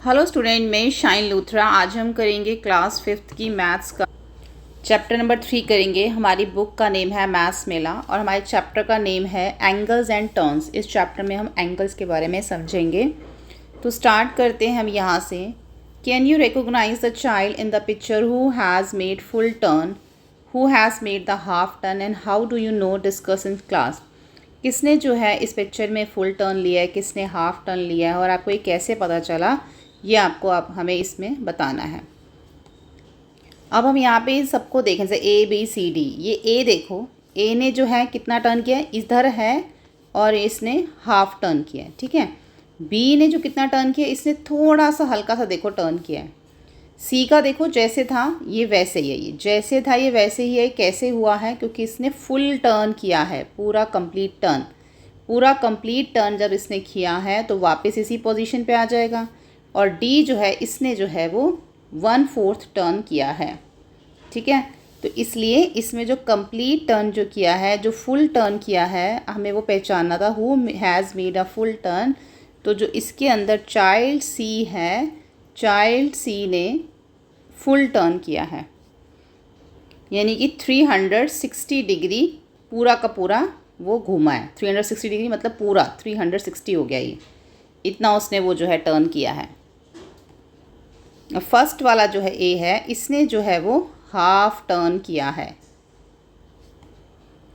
Hello student, मैं shine Luthra. आज हम करेंगे क्लास 5th की मैथ्स का चैप्टर नंबर 3 करेंगे। हमारी बुक का नेम है मैथ्स मेला और हमारे चैप्टर का नेम है एंगल्स एंड टर्न्स। इस चैप्टर में हम एंगल्स के बारे में समझेंगे। तो स्टार्ट करते हैं हम यहाँ से। Can you recognise the child in the picture who has made full turn, who has made the half turn and how do you know discuss in class. किसने जो है इस पिक्चर में फुल टर्न लिया है, किसने हाफ टर्न लिया है और आपको ये कैसे पता चला, ये आपको हमें इसमें बताना है। अब हम यहाँ पे सबको देखें, जैसे ए बी सी डी। ये ए देखो, ए ने जो है कितना टर्न किया है, इधर है और इसने हाफ टर्न किया है, ठीक है। बी ने जो कितना टर्न किया, इसने थोड़ा सा हल्का सा देखो टर्न किया है। सी का देखो जैसे था ये वैसे ही है, ये जैसे था ये वैसे ही है। कैसे हुआ है? क्योंकि इसने फुल टर्न किया है, पूरा कंप्लीट टर्न। पूरा कंप्लीट टर्न जब इसने किया है तो वापस इसी पोजीशन पे आ जाएगा। और डी जो है, इसने जो है वो 1/4 टर्न किया है, ठीक है। तो इसलिए इसमें जो कंप्लीट टर्न जो किया है, जो फुल टर्न किया है, हमें वो पहचानना था, who has made a full turn. तो जो इसके अंदर चाइल्ड सी है, चाइल्ड सी ने फुल टर्न किया है, यानी कि 360 डिग्री पूरा का पूरा वो घूमा है। 360 डिग्री मतलब पूरा 360 हो गया, ये इतना उसने वो जो है टर्न किया है। फर्स्ट वाला जो है ए है, इसने जो है वो हाफ टर्न किया है।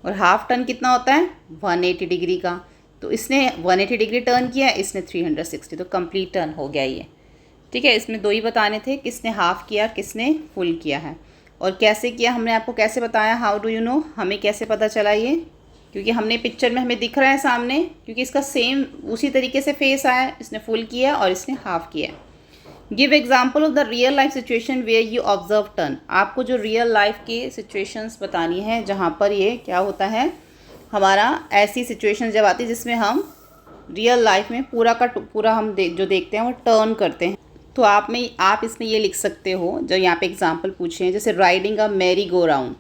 और हाफ टर्न कितना होता है? 180 डिग्री का। तो इसने 180 डिग्री टर्न किया है, इसने 360, तो कंप्लीट टर्न हो गया ये, ठीक है। इसमें दो ही बताने थे, किसने हाफ किया, किसने फुल किया है। और कैसे किया हमने आपको कैसे बताया, हाउ डू यू नो, हमें कैसे पता चला ये? क्योंकि हमने पिक्चर में हमें दिख रहा है सामने, क्योंकि इसका सेम उसी तरीके से फेस आया है। इसने फुल किया और इसने हाफ किया। Give example of the real life situation where you observe turn. आपको जो रियल लाइफ की सिचुएशंस बतानी है जहाँ पर ये क्या होता है, हमारा ऐसी सिचुएशन जब आती है जिसमें हम रियल लाइफ में पूरा का पूरा हम जो देखते हैं वो टर्न करते हैं। तो आप इसमें ये लिख सकते हो, जो यहाँ पे एग्जाम्पल पूछे हैं, जैसे riding a merry go round,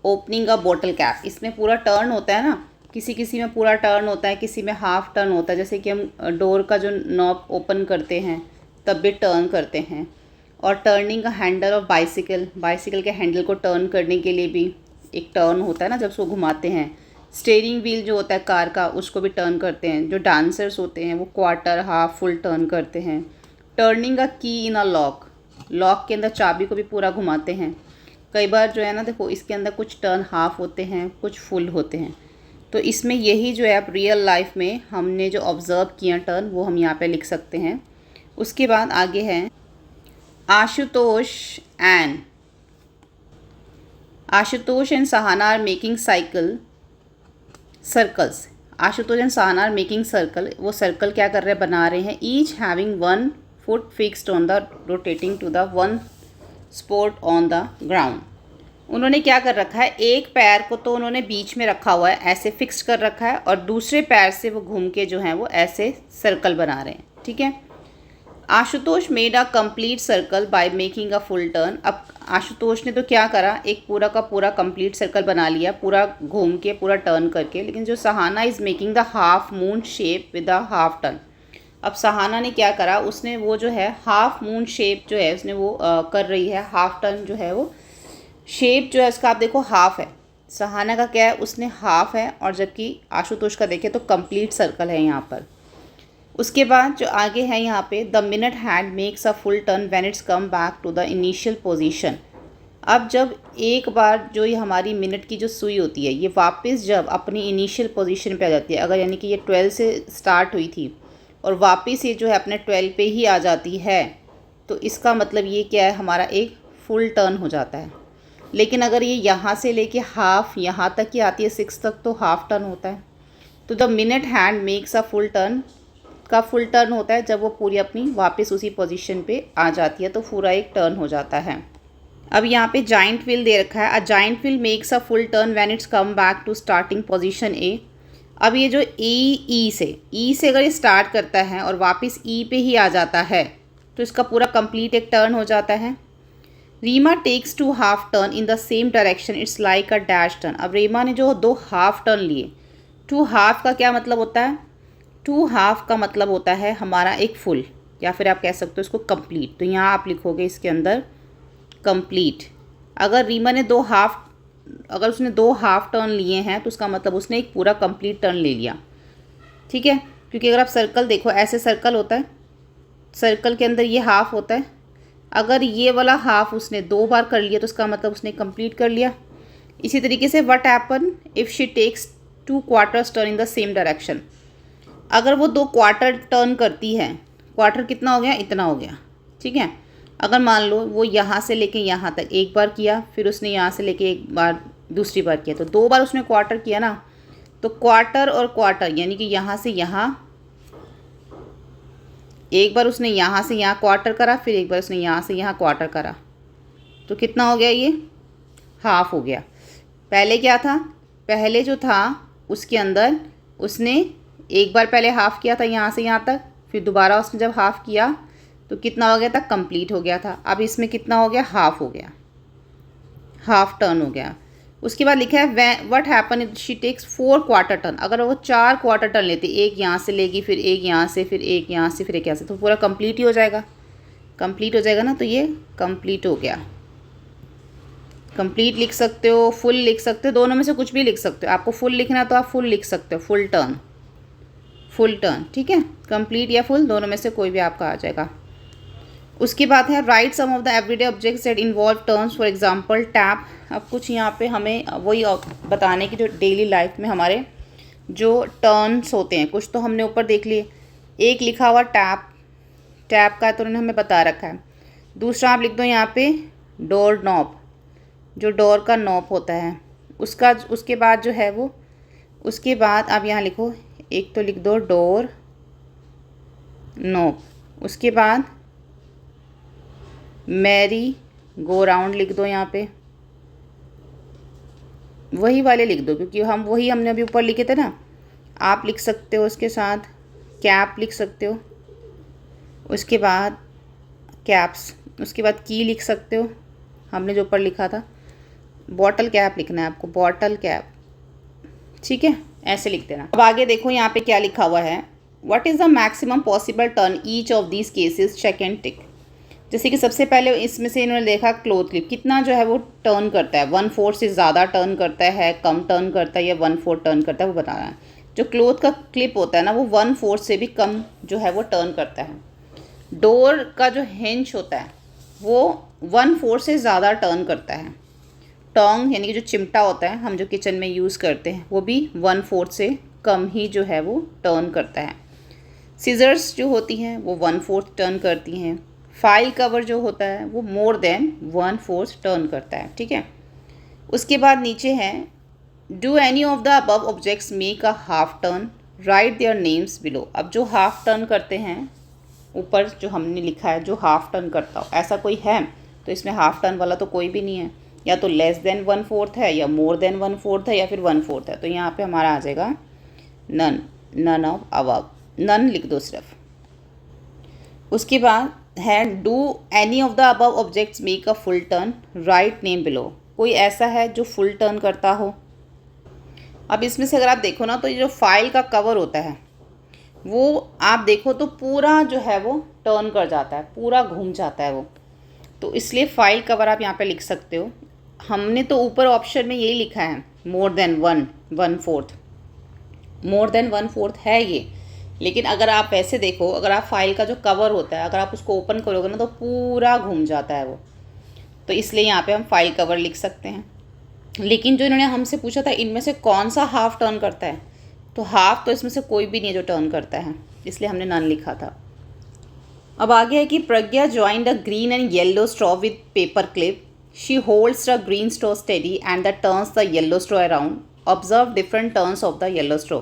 opening a bottle cap. इसमें पूरा टर्न होता है ना, किसी किसी में पूरा टर्न होता है, किसी में हाफ टर्न होता है। जैसे कि हम डोर का जो नॉब ओपन करते हैं तब भी टर्न करते हैं। और turning a handle of bicycle, bicycle के हैंडल को टर्न करने के लिए भी एक टर्न होता है ना, जब उसको घुमाते हैं। स्टीयरिंग व्हील जो होता है कार का, उसको भी टर्न करते हैं। जो डांसर्स होते हैं वो क्वार्टर, हाफ, फुल टर्न करते हैं। टर्निंग अ की इन अ लॉक, लॉक के अंदर चाबी को भी पूरा घुमाते हैं। कई बार जो है ना, देखो इसके अंदर कुछ टर्न हाफ होते हैं, कुछ फुल होते हैं। तो इसमें यही जो है आप रियल लाइफ में हमने जो ऑब्ज़र्व किया टर्न, वो हम यहाँ पे लिख सकते हैं। उसके बाद आगे है Ashutosh and Sahana are making circles. Ashutosh and Sahana are making circle. वो सर्कल क्या कर रहे हैं, बना रहे हैं। Each having 1 foot fixed on the rotating to the 1 spot on the ground. उन्होंने क्या कर रखा है, एक पैर को तो उन्होंने बीच में रखा हुआ है, ऐसे फिक्स कर रखा है, और दूसरे पैर से वो घूम के जो है वो ऐसे सर्कल बना रहे हैं, ठीक है। Ashutosh made a complete circle by making a full turn. अब आशुतोष ने तो क्या करा, एक पूरा का पूरा कंप्लीट सर्कल बना लिया, पूरा घूम के, पूरा टर्न करके। लेकिन जो Sahana is making the half moon shape with a half turn. अब सहाना ने क्या करा, उसने वो जो है हाफ मून शेप जो है उसने वो कर रही है, हाफ टर्न जो है वो शेप जो है उसका आप देखो हाफ है। सहाना का क्या है, उसने हाफ है, और जबकि आशुतोष का देखें तो कंप्लीट सर्कल है यहाँ पर। उसके बाद जो आगे है यहाँ पे, the minute hand makes a full turn when it's come back to the initial position. अब जब एक बार जो ये हमारी मिनट की जो सुई होती है, ये वापस जब अपनी इनिशियल पोजीशन पे आ जाती है, अगर यानी कि ये 12 से स्टार्ट हुई थी और वापस ये जो है अपने 12 पे ही आ जाती है, तो इसका मतलब ये क्या है, हमारा एक फुल टर्न हो जाता है। लेकिन अगर ये यहाँ से लेके हाफ यहाँ तक ही आती है, 6 तक, तो हाफ टर्न होता है। तो the minute hand makes a full turn का फुल टर्न होता है जब वो पूरी अपनी वापस उसी पोजीशन पे आ जाती है, तो पूरा एक टर्न हो जाता है। अब यहाँ पे जाइंट व्हील दे रखा है, a giant wheel makes a full turn when it's come back to starting position A. अब ये जो ई से अगर ये स्टार्ट करता है और वापस ई पे ही आ जाता है, तो इसका पूरा कंप्लीट एक टर्न हो जाता है। Reema takes 2 half turn in the same direction, it's like a dash turn. अब रीमा ने जो 2 हाफ टर्न लिए, 2 हाफ का क्या मतलब होता है, 2 हाफ का मतलब होता है हमारा एक फुल, या फिर आप कह सकते हो इसको कंप्लीट। तो यहाँ आप लिखोगे इसके अंदर कंप्लीट। अगर रीमा ने अगर उसने 2 हाफ टर्न लिए हैं तो उसका मतलब उसने एक पूरा कंप्लीट टर्न ले लिया, ठीक है। क्योंकि अगर आप सर्कल देखो, ऐसे सर्कल होता है, सर्कल के अंदर ये हाफ होता है। अगर ये वाला हाफ उसने 2 बार कर लिया तो उसका मतलब उसने कंप्लीट कर लिया। इसी तरीके से what happen if she takes 2 quarters turn in the same direction. अगर वो 2 क्वार्टर टर्न करती है, क्वार्टर कितना हो गया, इतना हो गया, ठीक है। अगर मान लो वो यहाँ से लेके यहाँ तक एक बार किया, फिर उसने यहाँ से लेके एक बार दूसरी बार किया, तो 2 बार उसने क्वार्टर किया ना। तो क्वार्टर और क्वार्टर यानी कि यहाँ से यहाँ, एक बार उसने यहाँ से यहाँ क्वार्टर करा, फिर एक बार उसने यहाँ से यहाँ क्वार्टर करा, तो कितना हो गया, ये हाफ हो गया। पहले क्या था, पहले जो था उसके अंदर उसने एक बार पहले हाफ़ किया था यहाँ से यहाँ तक, फिर दोबारा उसने जब हाफ़ किया तो कितना हो गया था, कंप्लीट हो गया था। अब इसमें कितना हो गया, हाफ़ हो गया, हाफ टर्न हो गया। उसके बाद लिखा है what happen if she takes 4 quarter turn. अगर वो 4 क्वार्टर टर्न लेती, एक यहाँ से लेगी, फिर एक यहाँ से, फिर एक यहाँ से, फिर एक यहाँ से, तो पूरा कंप्लीट ही हो जाएगा, कंप्लीट हो जाएगा ना। तो ये कंप्लीट हो गया। कंप्लीट लिख सकते हो, फुल लिख सकते हो, दोनों में से कुछ भी लिख सकते हो। आपको फुल लिखना तो आप फुल लिख सकते हो, फुल टर्न, फुल टर्न, ठीक है। कंप्लीट या फुल दोनों में से कोई भी आपका आ जाएगा। उसके बाद है write some of the everyday objects that involve turns, for example tap. अब कुछ यहाँ पे हमें वही बताने की जो डेली लाइफ में हमारे जो टर्न्स होते हैं, कुछ तो हमने ऊपर देख लिए। एक लिखा हुआ टैप, टैप का तो उन्होंने हमें बता रखा है। दूसरा आप लिख दो यहाँ पे डोर नॉब, जो डोर का नॉब होता है उसका, उसके बाद जो है वो, उसके बाद आप यहाँ लिखो, एक तो लिख दो डोर नॉब, उसके बाद मैरी गो राउंड लिख दो यहाँ पे, वही वाले लिख दो क्योंकि हमने अभी ऊपर लिखे थे ना। आप लिख सकते हो उसके साथ कैप लिख सकते हो, उसके बाद कैप्स, उसके बाद की लिख सकते हो, हमने जो ऊपर लिखा था। बॉटल कैप लिखना है आपको, बॉटल कैप, ठीक है, ऐसे लिख देना। अब आगे देखो यहाँ पे क्या लिखा हुआ है, what is the maximum possible turn each of these cases, check and tick. जैसे कि सबसे पहले इसमें से इन्होंने देखा क्लोथ क्लिप कितना जो है वो टर्न करता है, 1/4 से ज़्यादा टर्न करता है, कम टर्न करता है या 1/4 टर्न करता है, वो बताना है। जो क्लोथ का क्लिप होता है ना वो 1/4 से भी कम जो है वो टर्न करता है। डोर का जो हिंज होता है वो 1/4 से ज़्यादा टर्न करता है। टोंग यानी कि जो चिमटा होता है हम जो किचन में यूज़ करते हैं वो भी 1/4 से कम ही जो है वो टर्न करता है। सीजर्स जो होती हैं वो 1/4 टर्न करती हैं। फाइल कवर जो होता है वो मोर देन 1/4 टर्न करता है, ठीक है। उसके बाद नीचे है do any of the above objects make a half turn, right their names below. अब जो हाफ टर्न करते हैं, ऊपर जो हमने लिखा है जो हाफ टर्न करता हो, ऐसा कोई है तो इसमें हाफ टर्न वाला तो कोई भी नहीं है, या तो लेस देन 1/4 है या मोर देन 1/4 है या फिर 1/4 है। तो यहाँ पे हमारा आ जाएगा none, none of above, none लिख दो सिर्फ। उसके बाद है do any of the above objects make a full turn, write name below. कोई ऐसा है जो फुल टर्न करता हो। अब इसमें से अगर आप देखो ना तो ये जो फाइल का कवर होता है वो आप देखो तो पूरा जो है वो टर्न कर जाता है, पूरा घूम जाता है वो, तो इसलिए फाइल कवर आप यहाँ पे लिख सकते हो। हमने तो ऊपर ऑप्शन में यही लिखा है मोर देन 1/4, मोर देन 1/4 है ये, लेकिन अगर आप वैसे देखो, अगर आप फाइल का जो कवर होता है अगर आप उसको ओपन करोगे ना तो पूरा घूम जाता है वो, तो इसलिए यहाँ पे हम फाइल कवर लिख सकते हैं। लेकिन जो इन्होंने हमसे पूछा था इनमें से कौन सा हाफ टर्न करता है, तो हाफ तो इसमें से कोई भी नहीं है जो टर्न करता है, इसलिए हमने नन लिखा था। अब आगे है कि Pragya joined a green and yellow straw with paper clip, she holds the green straw steady and the turns the yellow straw around, observe different turns of the yellow straw.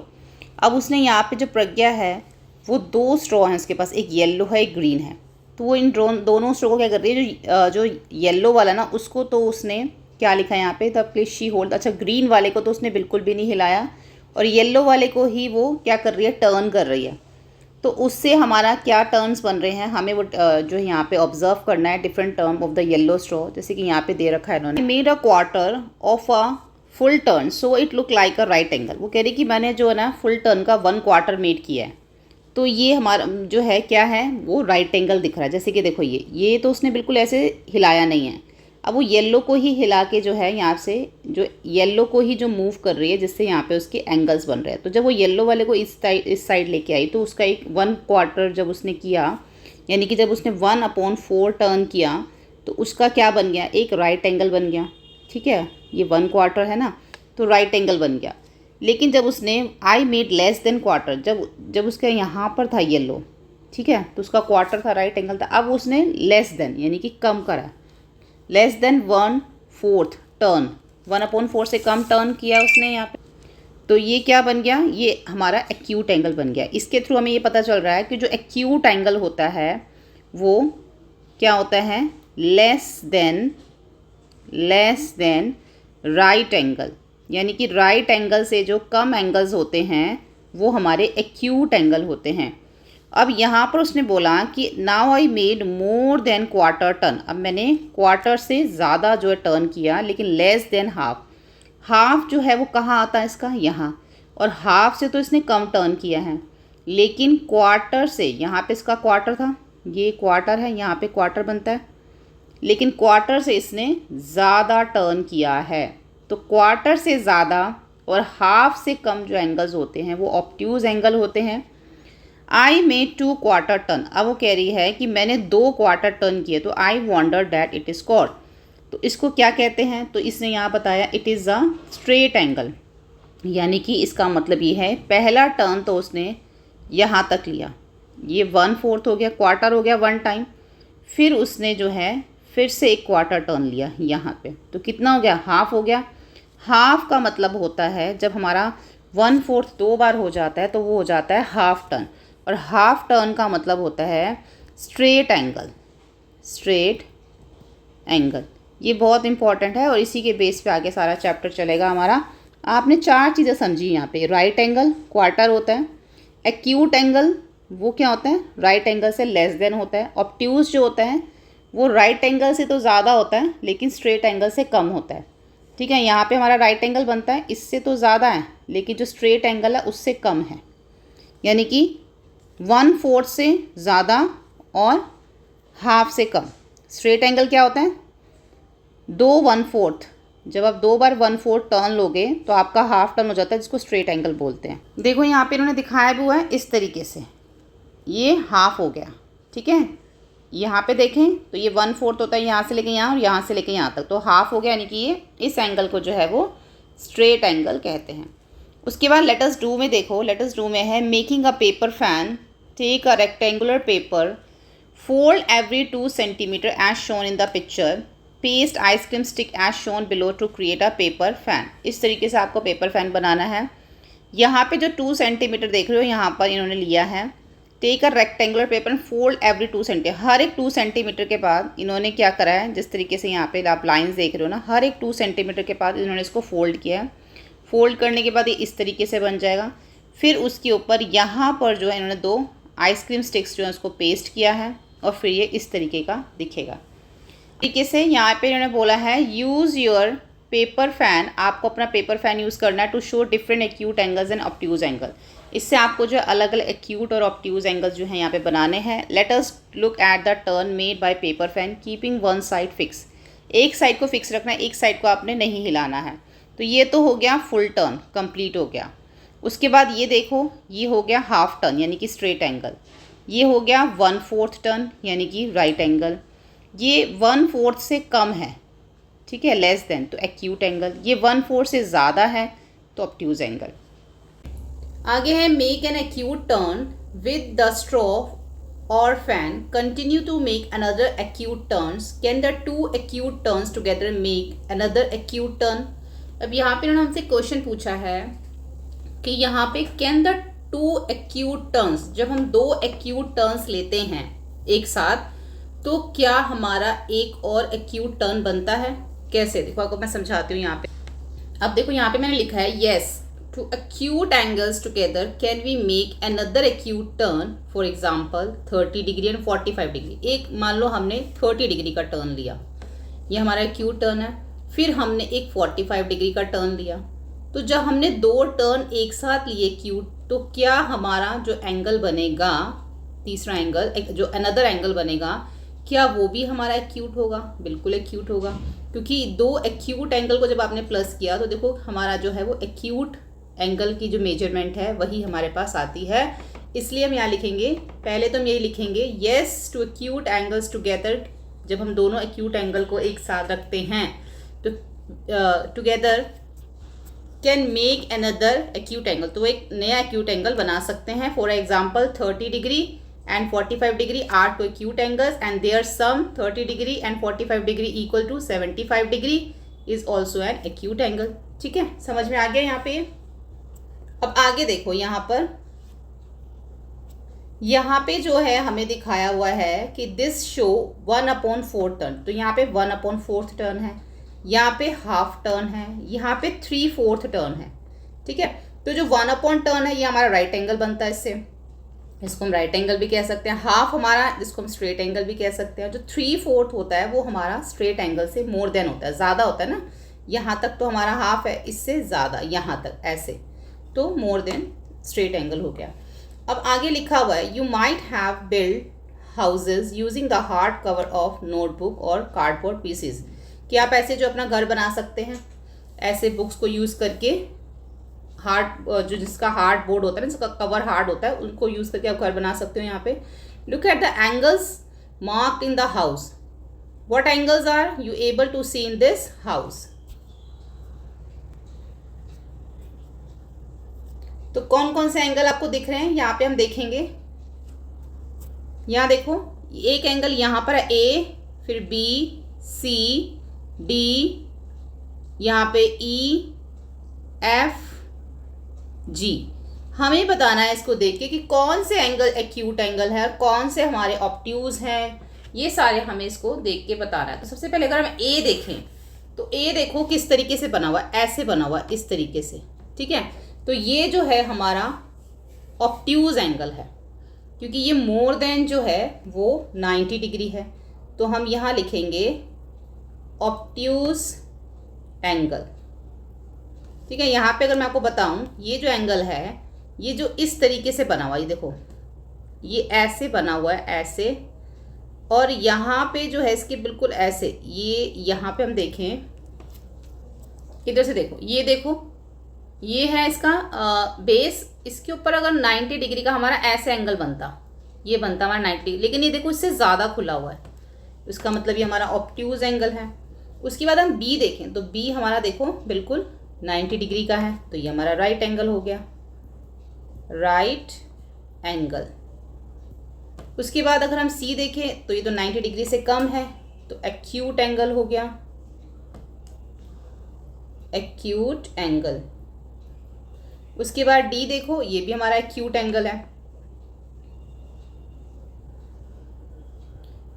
अब उसने यहाँ पे जो प्रज्ञा है वो 2 स्ट्रॉ हैं उसके पास, एक येलो है एक ग्रीन है, तो वो इन दोनों स्ट्रॉ को क्या कर रही है, जो येलो वाला ना उसको तो उसने क्या लिखा है यहाँ पे, द प्लीज शी होल्ड, अच्छा ग्रीन वाले को तो उसने बिल्कुल भी नहीं हिलाया और येलो वाले को ही वो क्या कर रही है, टर्न कर रही है। तो उससे हमारा क्या टर्न्स बन रहे हैं, हमें वो जो यहाँ पे ऑब्जर्व करना है different term of the yellow straw. जैसे कि यहाँ पे दे रखा है इन्होंने, made a quarter of a full turn so it look like a right angle. वो कह रही कि मैंने जो है ना फुल टर्न का 1/4 मेड किया है, तो ये हमारा जो है क्या है, वो राइट एंगल दिख रहा है। जैसे कि देखो ये तो उसने बिल्कुल ऐसे हिलाया नहीं है। अब वो येलो को ही हिला के जो है यहाँ से जो येलो को ही जो मूव कर रही है, जिससे यहाँ पे उसके एंगल्स बन रहे हैं। तो जब वो येलो वाले को इस साइड लेके आई तो उसका एक 1/4 जब उसने किया, यानी कि जब उसने 1/4 टर्न किया तो उसका क्या बन गया, एक राइट एंगल बन गया। ठीक है, ये 1/4 है ना, तो राइट एंगल बन गया। लेकिन जब उसने I made less than quarter, जब उसका यहाँ पर था येलो, ठीक है, तो उसका क्वार्टर था, राइट एंगल था। अब उसने लेस देन यानी कि कम करा, लेस देन 1/4 टर्न, 1/4 से कम टर्न किया उसने यहाँ पे। तो ये क्या बन गया, ये हमारा एक्यूट एंगल बन गया। इसके थ्रू हमें ये पता चल रहा है कि जो एक्यूट एंगल होता है वो क्या होता है, लेस देन राइट एंगल, यानी कि राइट एंगल से जो कम एंगल्स होते हैं वो हमारे एक्यूट एंगल होते हैं। अब यहाँ पर उसने बोला कि now I made more than quarter turn, अब मैंने क्वार्टर से ज़्यादा जो है टर्न किया, लेकिन लेस देन हाफ जो है वो कहाँ आता है इसका, यहाँ, और हाफ से तो इसने कम टर्न किया है। लेकिन क्वार्टर से, यहाँ पे इसका क्वार्टर था, ये क्वार्टर है, यहाँ पे क्वार्टर बनता है, लेकिन क्वार्टर से इसने ज़्यादा टर्न किया है। तो क्वार्टर से ज़्यादा और हाफ से कम जो एंगल्स होते हैं वो ऑब्ट्यूज़ एंगल होते हैं। आई मेड 2 क्वार्टर टर्न, अब वो कह रही है कि मैंने 2 क्वार्टर टर्न किए, तो I wonder that it is called, तो इसको क्या कहते हैं, तो इसने यहाँ बताया it is a straight angle, यानी कि इसका मतलब ये है पहला टर्न तो उसने यहाँ तक लिया, ये 1/4 हो गया, क्वार्टर हो गया 1 टाइम, फिर उसने जो है फिर से एक क्वार्टर टर्न लिया यहाँ पे, तो कितना हो गया, हाफ हो गया। हाफ का मतलब होता है जब हमारा 1/4 2 बार हो जाता है तो वो हो जाता है हाफ टर्न, और हाफ टर्न का मतलब होता है स्ट्रेट एंगल। ये बहुत इंपॉर्टेंट है और इसी के बेस पे आगे सारा चैप्टर चलेगा हमारा। आपने 4 चीज़ें समझी यहाँ पे, राइट एंगल क्वार्टर होता है, एक्यूट एंगल वो क्या होता है, राइट एंगल से लेस देन होता है, ऑब्ट्यूज जो होता है वो राइट एंगल से तो ज़्यादा होता है लेकिन स्ट्रेट एंगल से कम होता है। ठीक है, यहाँ पे हमारा राइट एंगल बनता है, इससे तो ज़्यादा है लेकिन जो स्ट्रेट एंगल है उससे कम है, यानी कि 1/4 से ज़्यादा और हाफ से कम। स्ट्रेट एंगल क्या होता है, 2/4, जब आप 2 बार 1/4 टर्न लोगे तो आपका हाफ टर्न हो जाता है, जिसको स्ट्रेट एंगल बोलते हैं। देखो यहाँ पे इन्होंने दिखाया भी हुआ है इस तरीके से, ये हाफ हो गया। ठीक है, यहाँ पे देखें तो ये 1/4 होता है यहाँ से लेके यहाँ और यहाँ से लेके यहाँ तक, तो हाफ हो गया, यानी कि ये इस एंगल को जो है वो स्ट्रेट एंगल कहते हैं। उसके बाद लेट अस डू में देखो, लेट अस डू में है making a paper fan, take a rectangular paper, fold every 2 centimetre as shown in the picture, paste ice cream stick as shown below to create a paper fan. इस तरीके से आपको paper fan बनाना है। यहाँ पे जो 2 सेंटीमीटर देख रहे हो यहाँ पर इन्होंने लिया है, take a rectangular paper and fold every 2 centimetre, हर एक 2 सेंटीमीटर के बाद इन्होंने क्या करा है, जिस तरीके से यहाँ पे आप लाइंस देख रहे हो ना, हर एक 2 सेंटीमीटर के बाद इन्होंने इसको फोल्ड किया है। फोल्ड करने के बाद ये इस तरीके से बन जाएगा। फिर उसके ऊपर यहाँ पर जो है इन्होंने 2 आइसक्रीम स्टिक्स जो है उसको पेस्ट किया है और फिर ये इस तरीके का दिखेगा। तरीके से यहाँ पे इन्होंने बोला है यूज़ योर पेपर फैन, आपको अपना पेपर फैन यूज़ करना है to show different acute angles and obtuse angle. इससे आपको जो अलग अलग एक्यूट और ऑब्ट्यूज एंगल्स जो हैं यहाँ पे बनाने हैं। Let us look at the turn made bye paper fan keeping one side fix, एक साइड को फिक्स रखना है, एक साइड को आपने नहीं हिलाना है। तो ये तो हो गया फुल टर्न, कंप्लीट हो गया। उसके बाद ये देखो, ये हो गया हाफ टर्न यानी कि स्ट्रेट एंगल, ये हो गया 1/4 टर्न यानी कि राइट एंगल, ये 1/4 से कम है, ठीक है, लेस देन तो एक्यूट एंगल, ये 1/4 से ज़्यादा है तो ऑब्ट्यूज एंगल। आगे है make an acute turn with the straw और fan, continue to make another acute turns, can the 2 acute turns together make another acute turn. अब यहाँ पे उन्होंने हमसे क्वेश्चन पूछा है कि यहाँ पे कैन द 2 एक्यूट टर्न्स, जब हम 2 एक्यूट टर्न्स लेते हैं एक साथ तो क्या हमारा एक और एक्यूट टर्न बनता है, कैसे, देखो आपको मैं समझाती हूँ यहाँ पे। अब देखो यहाँ पे मैंने लिखा है yes two acute angles together can we make another acute turn, for example 30 degree and 45 degree. एक मान लो हमने 30 डिग्री का टर्न लिया, ये हमारा एक्यूट टर्न है, फिर हमने एक 45 डिग्री का टर्न लिया। तो जब हमने 2 टर्न एक साथ लिए एक्यूट तो क्या हमारा जो एंगल बनेगा, तीसरा एंगल, जो अनदर एंगल बनेगा, क्या वो भी हमारा एक्यूट होगा? बिल्कुल एक्यूट होगा, क्योंकि दो एक्यूट एंगल को जब आपने प्लस किया तो देखो हमारा जो है वो एक्यूट एंगल की जो मेजरमेंट है वही हमारे पास आती है। इसलिए हम यहाँ लिखेंगे, पहले तो हम यही लिखेंगे, yes two acute angles together. जब हम दोनों एक्यूट एंगल को एक साथ रखते हैं तो together can make another acute angle, तो एक नया एक्यूट एंगल बना सकते हैं। For example 30 degree and 45 degree are two acute angles and their sum 30 degree and 45 degree equal to 75 degree is also an acute angle। ठीक है, समझ में आ गया यहाँ पे। अब आगे देखो, यहाँ पे जो है हमें दिखाया हुआ है कि दिस शो 1/4 टर्न, तो यहाँ पे 1/4 टर्न है, यहाँ पे हाफ टर्न है, यहाँ पे 3/4 टर्न है। ठीक है, तो जो 1/4 टर्न है ये हमारा राइट एंगल बनता है, इसको हम राइट एंगल भी कह सकते हैं। हाफ हमारा, जिसको हम स्ट्रेट एंगल भी कह सकते हैं। जो 3/4 होता है वो हमारा स्ट्रेट एंगल से मोर देन होता है, ज़्यादा होता है ना। यहाँ तक तो हमारा हाफ है, इससे ज़्यादा यहाँ तक ऐसे, तो मोर देन स्ट्रेट एंगल हो गया। अब आगे लिखा हुआ है, you might have build houses using the hard cover of notebook और कार्डबोर्ड पीसीज, कि आप ऐसे जो अपना घर बना सकते हैं ऐसे बुक्स को यूज़ करके, हार्ड, जो जिसका हार्ड बोर्ड होता है ना, जिसका कवर हार्ड होता है, उनको यूज़ करके आप घर बना सकते हो। यहाँ पे look at the angles marked in the house, what angles are you able to see in this house. तो कौन कौन से एंगल आपको दिख रहे हैं यहाँ पे हम देखेंगे। यहाँ देखो, एक एंगल यहाँ पर है ए, फिर बी, सी, डी, यहाँ पे ई, एफ, जी। हमें बताना है इसको देख के कि कौन से एंगल एक्यूट एंगल है, कौन से हमारे ऑब्ट्यूज हैं, ये सारे हमें इसको देख के बताना है। तो सबसे पहले अगर हम ए देखें तो ए देखो किस तरीके से बना हुआ है, ऐसे बना हुआ है, इस तरीके से। ठीक है, तो ये जो है हमारा ऑब्ट्यूज एंगल है, क्योंकि ये मोर देन जो है वो 90 डिग्री है, तो हम यहाँ लिखेंगे ऑब्ट्यूज एंगल। ठीक है, यहाँ पे अगर मैं आपको बताऊँ, ये जो एंगल है ये जो इस तरीके से बना हुआ है, ये देखो ये ऐसे बना हुआ है, ऐसे, और यहाँ पे जो है इसके बिल्कुल ऐसे, ये यहाँ पे हम देखें, इधर से देखो, ये देखो ये है इसका बेस, इसके ऊपर अगर 90 डिग्री का हमारा ऐसे एंगल बनता, ये बनता हमारा 90 डिग्री, लेकिन ये देखो इससे ज़्यादा खुला हुआ है, इसका मतलब ये हमारा ऑब्ट्यूज एंगल है। उसके बाद हम बी देखें तो बी हमारा देखो बिल्कुल 90 डिग्री का है, तो ये हमारा राइट एंगल हो गया, राइट एंगल। उसके बाद अगर हम सी देखें तो ये तो 90 डिग्री से कम है, तो एक्यूट एंगल हो गया, एक्यूट एंगल। उसके बाद डी देखो, ये भी हमारा एक्यूट एंगल है।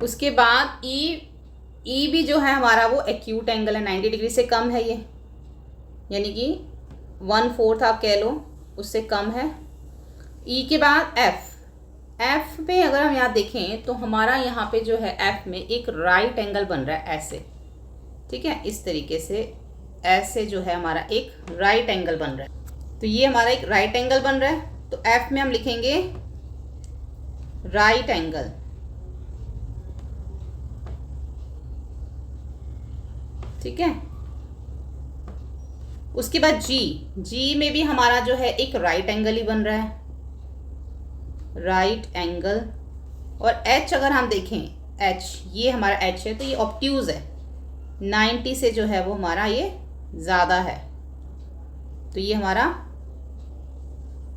उसके बाद ई भी जो है हमारा वो एक्यूट एंगल है, 90 डिग्री से कम है ये, यानी कि 1/4 आप कह लो, उससे कम है। ई के बाद एफ पे अगर हम यहाँ देखें तो हमारा यहाँ पे जो है एफ में एक राइट एंगल बन रहा है ऐसे। ठीक है, इस तरीके से ऐसे जो है हमारा एक राइट एंगल बन रहा है, तो ये हमारा एक राइट एंगल बन रहा है। तो एफ में हम लिखेंगे राइट एंगल। ठीक है, उसके बाद जी में भी हमारा जो है एक राइट एंगल ही बन रहा है, राइट एंगल। और एच अगर हम देखें, एच, ये हमारा एच है, तो ये ऑब्ट्यूज है, 90 से जो है वो हमारा ये ज़्यादा है, तो ये हमारा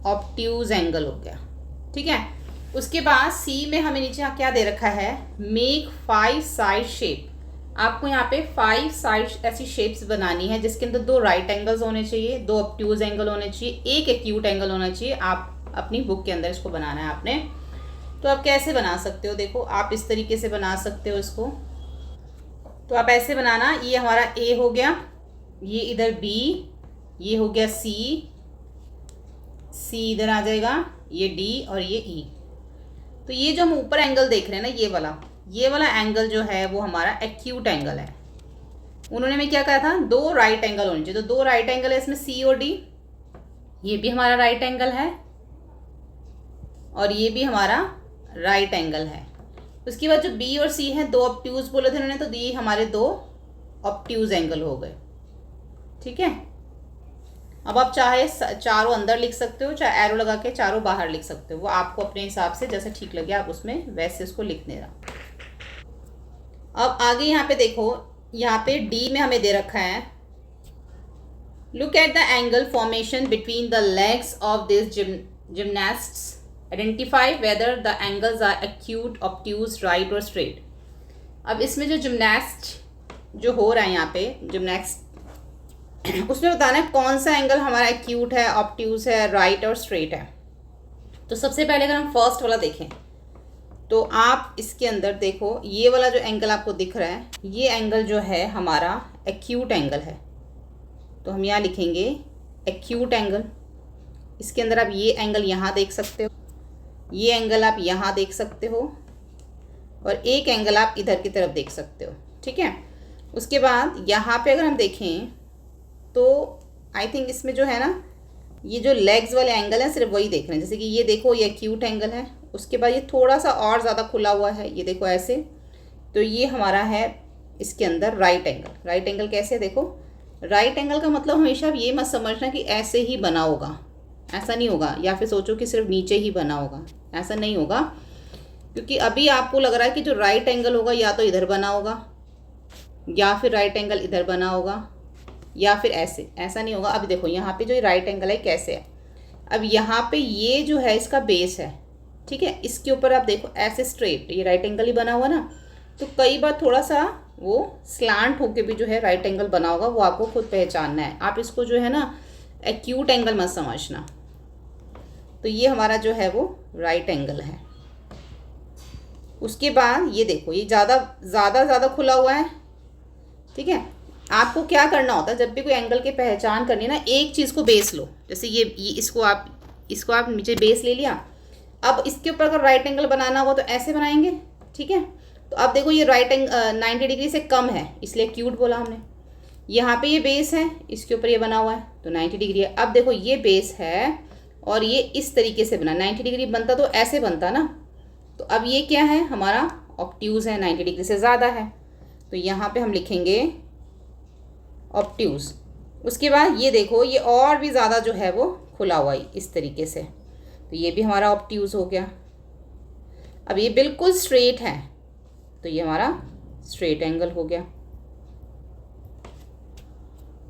ऑब्ट्यूज एंगल हो गया। ठीक है, उसके बाद सी में हमें नीचे क्या दे रखा है, मेक 5 साइड शेप। आपको यहाँ पे 5 साइड ऐसी शेप्स बनानी है जिसके अंदर 2 राइट एंगल्स होने चाहिए, 2 ऑब्ट्यूज एंगल होने चाहिए, एक एक्यूट एंगल होना चाहिए। आप अपनी बुक के अंदर इसको बनाना है आपने। तो आप कैसे बना सकते हो, देखो आप इस तरीके से बना सकते हो इसको। तो आप ऐसे बनाना, ये हमारा ए हो गया, ये इधर बी, ये हो गया सी इधर आ जाएगा, ये डी और ये ई। तो ये जो हम ऊपर एंगल देख रहे हैं ना, ये वाला एंगल जो है वो हमारा एक्यूट एंगल है। उन्होंने हमें क्या कहा था, 2 राइट एंगल होने चाहिए, तो 2 राइट एंगल है इसमें सी और डी, ये भी हमारा राइट एंगल है। और ये भी हमारा राइट एंगल है। उसके बाद जो बी और सी हैं, 2 ऑब्ट्यूज बोले थे उन्होंने, तो ये हमारे 2 ऑब्ट्यूज एंगल हो गए। ठीक है, अब आप चाहे चारों अंदर लिख सकते हो, चाहे एरो लगा के चारों बाहर लिख सकते हो, वो आपको अपने हिसाब से जैसा ठीक लगे आप उसमें वैसे उसको लिख देना। अब आगे यहाँ पे देखो, यहाँ पे डी में हमें दे रखा है, look at the angle formation between the legs of this gymnasts, identify whether the angles are acute, obtuse, right और स्ट्रेट। अब इसमें जो जिमनास्ट जो हो रहा है यहाँ पे जिमनास्ट, उसमें बताना है कौन सा एंगल हमारा एक्यूट है, ऑब्ट्यूज है, राइट और स्ट्रेट है। तो सबसे पहले अगर हम फर्स्ट वाला देखें तो आप इसके अंदर देखो, ये वाला जो एंगल आपको दिख रहा है, ये एंगल जो है हमारा एक्यूट एंगल है। तो हम यहाँ लिखेंगे एक्यूट एंगल। इसके अंदर आप ये एंगल यहाँ देख सकते हो, ये एंगल आप यहाँ देख सकते हो, और एक एंगल आप इधर की तरफ देख सकते हो। ठीक है, उसके बाद यहाँ पे अगर हम देखें तो आई थिंक इसमें जो है ना, ये जो लेग्स वाले एंगल है सिर्फ वही देख रहे हैं। जैसे कि ये देखो, ये एक्यूट एंगल है, उसके बाद ये थोड़ा सा और ज़्यादा खुला हुआ है, ये देखो ऐसे, तो ये हमारा है इसके अंदर राइट एंगल। राइट एंगल कैसे, देखो राइट एंगल का मतलब हमेशा आप ये मत समझना कि ऐसे ही बना होगा, ऐसा नहीं होगा, या फिर सोचो कि सिर्फ नीचे ही बना होगा, ऐसा नहीं होगा। क्योंकि अभी आपको लग रहा है कि जो राइट एंगल होगा या तो इधर बना होगा, या फिर राइट एंगल इधर बना होगा, या फिर ऐसे, ऐसा नहीं होगा। अभी देखो यहाँ पे जो राइट एंगल है कैसे है, अब यहाँ पे ये जो है इसका बेस है, ठीक है, इसके ऊपर आप देखो ऐसे स्ट्रेट, ये राइट एंगल ही बना हुआ ना, तो कई बार थोड़ा सा वो स्लांट होके भी जो है राइट एंगल बना होगा, वो आपको खुद पहचानना है। आप इसको जो है ना एक्यूट एंगल मत समझना। तो ये हमारा जो है वो राइट एंगल है। उसके बाद ये देखो, ये ज़्यादा खुला हुआ है। ठीक है, आपको क्या करना होता है, जब भी कोई एंगल की पहचान करनी है ना, एक चीज़ को बेस लो। जैसे ये इसको आप नीचे बेस ले लिया। अब इसके ऊपर अगर राइट एंगल बनाना हो तो ऐसे बनाएंगे। ठीक है, तो अब देखो ये राइट एंगल 90 डिग्री से कम है, इसलिए एक्यूट बोला हमने। यहाँ पे ये बेस है, इसके ऊपर ये बना हुआ है तो 90 डिग्री है। अब देखो ये बेस है और ये इस तरीके से बना, 90 डिग्री बनता तो ऐसे बनता ना, तो अब ये क्या है हमारा ऑब्ट्यूज है, 90 डिग्री से ज़्यादा है, तो यहाँ पे हम लिखेंगे ऑब्ट्यूज। उसके बाद ये देखो, ये और भी ज़्यादा जो है वो खुला हुआ है इस तरीके से, तो ये भी हमारा ऑब्ट्यूज हो गया। अब ये बिल्कुल स्ट्रेट है, तो ये हमारा स्ट्रेट एंगल हो गया।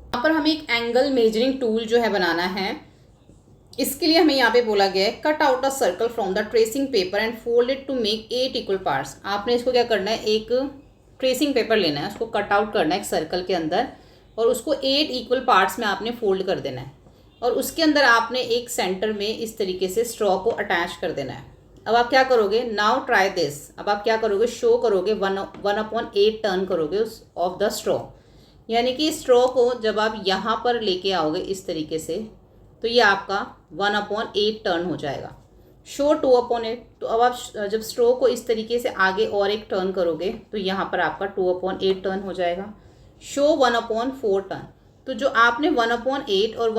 यहाँ पर हमें एक एंगल मेजरिंग टूल जो है बनाना है। इसके लिए हमें यहाँ पे बोला गया है, cut out a circle from the tracing paper and fold it to make 8 equal parts. आपने इसको क्या करना है, एक ट्रेसिंग पेपर लेना है, उसको कट आउट करना है एक सर्कल के अंदर, और उसको 8 इक्वल पार्ट्स में आपने फोल्ड कर देना है, और उसके अंदर आपने एक सेंटर में इस तरीके से स्ट्रॉ को अटैच कर देना है। अब आप क्या करोगे, नाउ ट्राई दिस। अब आप क्या करोगे, शो करोगे 1/8 टर्न करोगे उस ऑफ द स्ट्रॉ, यानी कि स्ट्रॉ को जब आप यहाँ पर लेके आओगे इस तरीके से, तो ये आपका 1/8 टर्न हो जाएगा। शो 2/8। तो अब आप जब स्ट्रो को इस तरीके से आगे और एक टर्न करोगे तो यहाँ पर आपका 2/8 टर्न हो जाएगा। Show 1/4 turn. तो जो आपने 1/8 और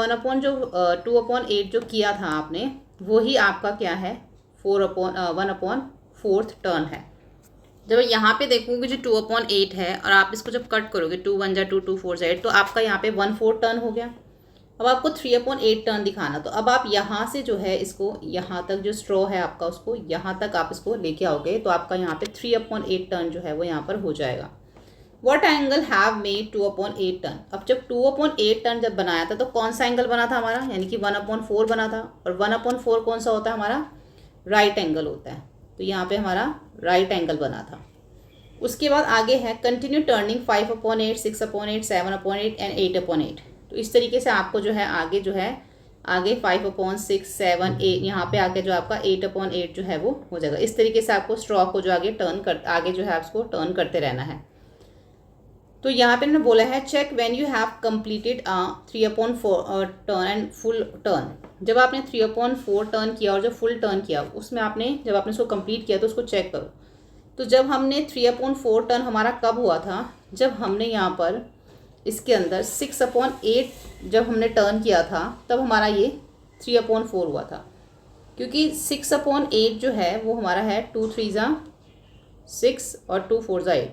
2/8 जो किया था आपने, वही आपका क्या है 1/4 टर्न है। जब यहाँ पे देखोगे जो 2/8 है और आप इसको जब कट करोगे 2 1 जा 2 2 4 जा 8, तो आपका यहाँ पे 1/4 टर्न हो गया। अब आपको 3/8 टर्न दिखाना, तो अब आप यहाँ से जो है इसको यहाँ तक जो स्ट्रॉ है आपका, उसको यहाँ तक आप इसको लेके आओगे, तो आपका यहाँ पे 3/8 टर्न जो है वो यहाँ पर हो जाएगा। What angle have made 2/8 turn. अब जब 2/8 टर्न जब बनाया था तो कौन सा एंगल बना था हमारा, यानी कि 1/4 बना था, और 1/4 कौन सा होता है हमारा, राइट एंगल होता है, तो यहाँ पे हमारा राइट एंगल बना था। उसके बाद आगे है कंटिन्यू टर्निंग 5/8 6/8 7/8 एंड 8/8। तो इस तरीके से आपको जो है आगे 5/6 7 8, यहाँ पे आके जो आपका 8/8 जो है वो हो जाएगा। इस तरीके से आपको स्ट्रॉ को जो आगे जो है उसको टर्न करते रहना है। तो यहाँ पे मैंने बोला है check when you have completed 3/4 turn and full turn. जब आपने 3/4 टर्न किया और जब फुल टर्न किया, उसमें जब आपने उसको कंप्लीट किया तो उसको चेक करो। तो जब हमने 3/4 टर्न हमारा कब हुआ था, जब हमने यहाँ पर इसके अंदर 6/8 जब हमने टर्न किया था, तब हमारा ये 3/4 हुआ था। क्योंकि 6/8 जो है वो हमारा है 2 3 ज़ा 6 और 2 4 ज़ा 8,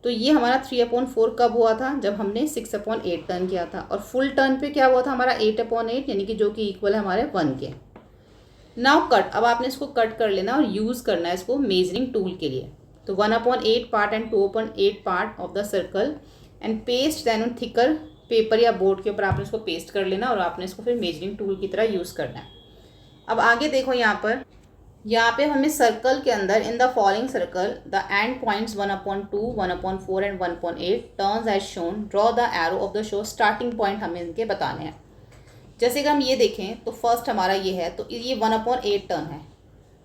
तो ये हमारा 3/4 कब हुआ था, जब हमने 6/8 टर्न किया था। और फुल टर्न पे क्या हुआ था हमारा 8/8, यानी कि जो कि इक्वल है हमारे 1 के। नाउ कट, अब आपने इसको कट कर लेना और यूज़ करना है इसको मेजरिंग टूल के लिए। तो 1/8 part and 2/8 part of the circle and paste then on thicker paper या बोर्ड के ऊपर आपने इसको पेस्ट कर लेना और आपने इसको फिर मेजरिंग टूल की तरह यूज़ करना है। अब आगे देखो यहाँ पे हमें सर्कल के अंदर in the following circle the end points 1/2, 1/4 and 1/8 turns as shown, draw the arrow of the show. Starting point हमें इनके बताने हैं। जैसे कि हम ये देखें तो फर्स्ट हमारा ये है, तो ये 1/8 टर्न है,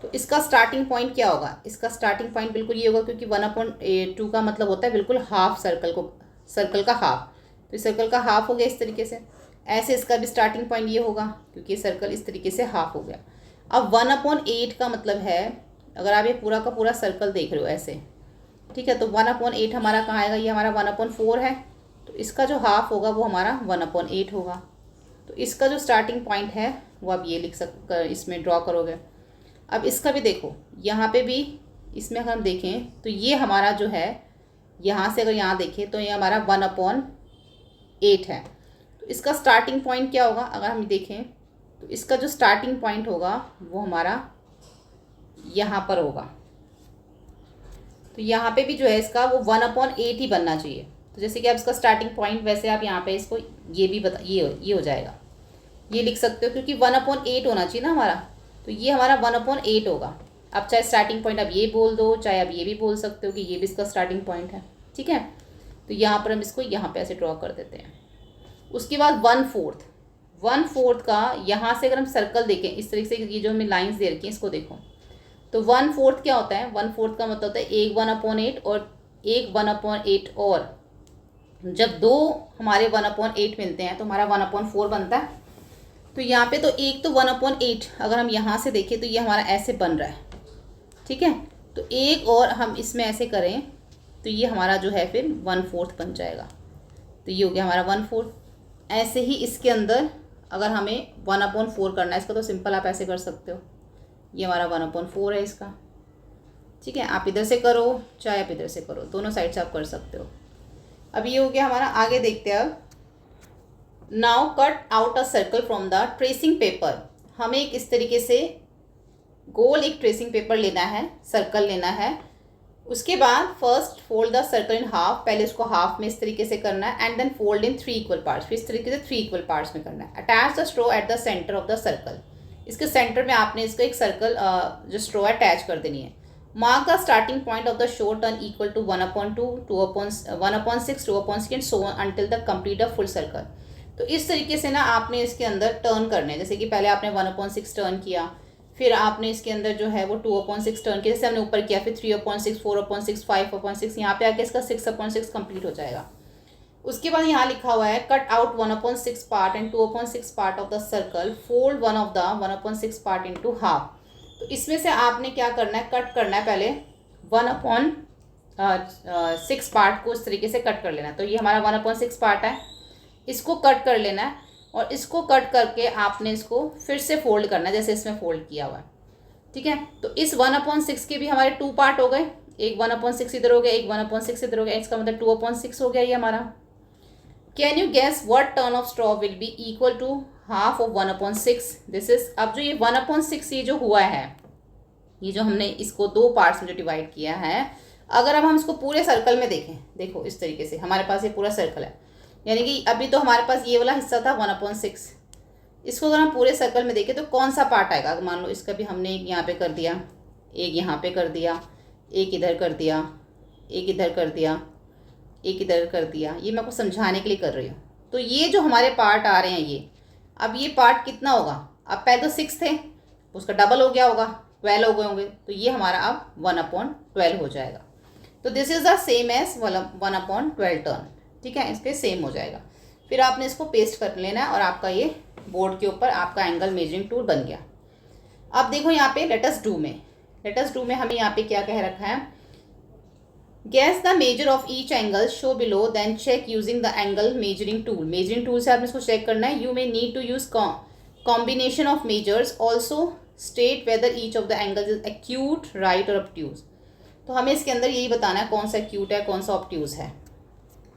तो इसका स्टार्टिंग पॉइंट क्या होगा, इसका स्टार्टिंग पॉइंट बिल्कुल ये होगा, क्योंकि 1/2 का मतलब होता है बिल्कुल हाफ सर्कल का हाफ, तो सर्कल का हाफ हो गया इस तरीके से। ऐसे इसका भी स्टार्टिंग पॉइंट ये होगा, क्योंकि सर्कल इस तरीके से हाफ हो गया। अब 1/8 का मतलब है, अगर आप ये पूरा का पूरा सर्कल देख रहे हो ऐसे, ठीक है, तो 1/8 हमारा कहाँ आएगा, ये हमारा 1/4 है, तो इसका जो हाफ होगा वो हमारा 1/8 होगा। तो इसका जो स्टार्टिंग पॉइंट है वो आप ये इसमें ड्रॉ करोगे। अब इसका भी देखो, यहाँ पे भी इसमें अगर हम देखें तो ये हमारा जो है, यहाँ से अगर यहाँ देखें तो ये हमारा 1/8 है, तो इसका स्टार्टिंग पॉइंट क्या होगा, अगर हम देखें तो इसका जो स्टार्टिंग पॉइंट होगा वो हमारा यहाँ पर होगा। तो यहाँ पे भी जो है इसका वो 1/8 ही बनना चाहिए। तो जैसे कि आप इसका स्टार्टिंग पॉइंट, वैसे आप यहाँ पे इसको ये भी ये हो जाएगा, ये लिख सकते हो, क्योंकि 1/8 होना चाहिए ना हमारा, तो ये हमारा 1/8 होगा। अब चाहे स्टार्टिंग पॉइंट आप ये बोल दो, चाहे आप ये भी बोल सकते हो कि ये भी इसका स्टार्टिंग पॉइंट है, ठीक है। तो यहाँ पर हम इसको यहाँ पे ऐसे ड्रॉ कर देते हैं। उसके बाद 1/4 का यहाँ से अगर हम सर्कल देखें इस तरीके से, ये जो हमें लाइंस दे रखी हैं इसको देखो, तो 1/4 क्या होता है, 1/4 का मतलब होता है एक 1/8 और एक 1/8, और जब दो हमारे 1/8 मिलते हैं तो हमारा 1/4 बनता है। तो यहाँ पे तो एक तो 1/8 अगर हम यहाँ से देखें तो ये हमारा ऐसे बन रहा है, ठीक है, तो एक और हम इसमें ऐसे करें तो ये हमारा जो है फिर 1/4 बन जाएगा। तो ये हो गया हमारा 1/4। ऐसे ही इसके अंदर अगर हमें 1/4 करना है इसका, तो सिंपल आप ऐसे कर सकते हो, ये हमारा 1/4 है इसका, ठीक है। आप इधर से करो चाहे आप इधर से करो, दोनों साइड से आप कर सकते हो। अब ये हो गया हमारा। आगे देखते हैं अब, now cut out a circle from the tracing paper. हमें एक इस तरीके से गोल एक ट्रेसिंग पेपर लेना है, सर्कल लेना है। उसके बाद first fold the circle in half, पहले इसको हाफ में इस तरीके से करना है, and then fold in 3 equal parts, फिर इस तरीके से 3 इक्वल पार्ट्स में करना है। Attach the straw at the centre of the circle, इसके सेंटर में आपने इसको एक सर्कल जो स्ट्रो अटैच कर देनी है। Mark the starting point of the show turn equal to 1/2, 1/6, 2/6 and so on until the complete a full circle. तो इस तरीके से ना आपने इसके अंदर टर्न करने हैं, जैसे कि पहले आपने 1/6 टर्न किया, फिर आपने इसके अंदर जो है वो 2/6 टर्न किया, जैसे हमने ऊपर किया, फिर 3/6, 4/6, 5/6, यहाँ पे आके इसका 6/6 कंप्लीट हो जाएगा। उसके बाद यहाँ लिखा हुआ है cut out 1/6 part and 2/6 part of the circle, fold one of the 1/6 part into half. तो इसमें से आपने क्या करना है, कट करना है पहले 1/6 पार्ट को इस तरीके से कट कर लेना है। तो ये हमारा 1/6 पार्ट है, इसको कट कर लेना है, और इसको कट करके आपने इसको फिर से फोल्ड करना है जैसे इसमें फोल्ड किया हुआ है, ठीक है। तो इस 1/6 के भी हमारे 2 पार्ट हो गए, एक 1/6 इधर हो गया, एक 1/6 इधर हो गया, इसका मतलब 2/6 हो गया ये हमारा। Can you guess what turn of straw will be equal to half of 1/6? This is, अब जो ये 1/6 ये जो हुआ है, ये जो हमने इसको 2 पार्ट्स में जो डिवाइड किया है, अगर अब हम इसको पूरे सर्कल में देखें, देखो इस तरीके से हमारे पास ये पूरा सर्कल है, यानी कि अभी तो हमारे पास ये वाला हिस्सा था 1/6, इसको अगर हम पूरे सर्कल में देखें तो कौन सा पार्ट आएगा। अगर मान लो इसका भी हमने एक यहाँ पे कर दिया, एक यहाँ पे कर दिया, एक इधर कर दिया, एक इधर कर दिया, एक इधर कर दिया, ये मैं आपको समझाने के लिए कर रही हूँ। तो ये जो हमारे पार्ट आ रहे हैं ये, अब ये पार्ट कितना होगा, अब पहले तो 6 थे, उसका डबल हो गया होगा, 12 हो गए होंगे, तो ये हमारा अब 1/12 हो जाएगा। तो this is the same as 1/12 turn, ठीक है, इसके सेम हो जाएगा। फिर आपने इसको पेस्ट कर लेना है और आपका ये बोर्ड के ऊपर आपका एंगल मेजरिंग टूल बन गया। अब देखो यहाँ पे लेट अस डू में हमें यहाँ पे क्या कह रखा है, guess the measure of each angle shown below then check using the angle measuring tool. Measuring tool से आपने इसको चेक करना है। You may need to use combination of measures also state whether each of the angles is acute, right और obtuse. तो हमें इसके अंदर यही बताना है कौन सा एक्यूट है कौन सा ऑब्ट्यूज है।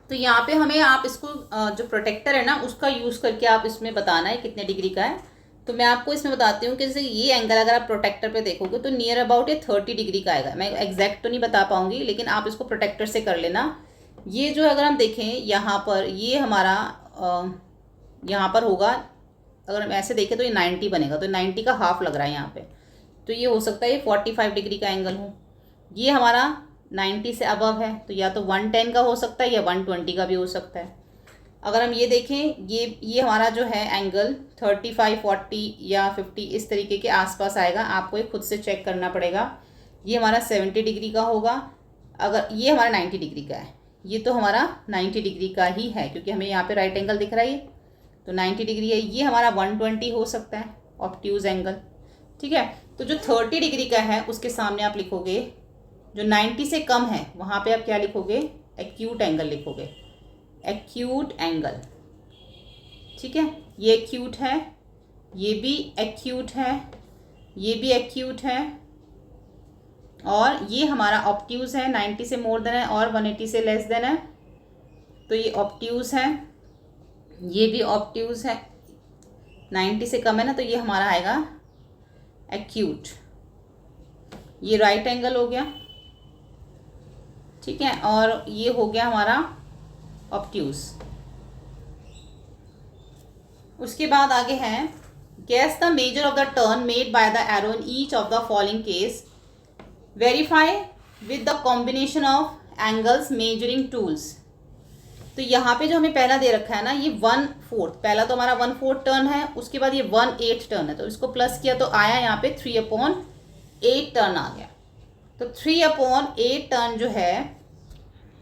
तो यहाँ पे हमें आप इसको जो प्रोटेक्टर है ना उसका यूज़ करके आप इसमें बताना है कितने डिग्री का है। तो मैं आपको इसमें बताती हूँ कि जैसे ये एंगल अगर आप प्रोटेक्टर पे देखोगे तो नियर अबाउट ये 30 डिग्री का आएगा। मैं एग्जैक्ट तो नहीं बता पाऊँगी लेकिन आप इसको प्रोटेक्टर से कर लेना। ये जो अगर हम देखें यहाँ पर ये हमारा यहाँ पर होगा, अगर हम ऐसे देखें तो ये 90 बनेगा, तो 90 का हाफ लग रहा है यहाँ पे। तो ये हो सकता है ये 45 डिग्री का एंगल हो। ये हमारा 90 से अबव है तो या तो 110 का हो सकता है या 120 का भी हो सकता है। अगर हम ये देखें ये हमारा जो है एंगल 35, 40 या 50 इस तरीके के आसपास आएगा। आपको ये खुद से चेक करना पड़ेगा। ये हमारा 70 डिग्री का होगा। अगर ये हमारा 90 डिग्री का है, ये तो हमारा 90 डिग्री का ही है क्योंकि हमें यहाँ पे राइट एंगल दिख रहा है, तो 90 डिग्री है। ये हमारा 120 हो सकता है ऑब्ट्यूज एंगल, ठीक है। तो जो 30 डिग्री का है उसके सामने आप लिखोगे, जो 90 से कम है वहाँ पे आप क्या लिखोगे, एक्यूट एंगल लिखोगे, एक्यूट एंगल, ठीक है। ये एक्यूट है, ये भी एक्यूट है, ये भी एक्यूट है, और ये हमारा ऑब्ट्यूज है। 90 से मोर देन है और 180 से लेस देन है, तो ये ऑब्ट्यूज है। ये भी ऑब्ट्यूज है, 90 से कम है ना, तो ये हमारा आएगा एक्यूट। ये राइट एंगल हो गया, ठीक है, और ये हो गया हमारा ऑब्ट्यूज। उसके बाद आगे है, guess the measure of the turn made by the arrow in each of the following case, verify with the combination of angles measuring tools. तो यहाँ पे जो हमें पहला दे रखा है ना, ये 1/4, पहला तो हमारा 1/4 टर्न है, उसके बाद ये 1/8 टर्न है, तो इसको प्लस किया तो आया यहाँ पे 3/8 टर्न आ गया। तो 3/8 टर्न जो है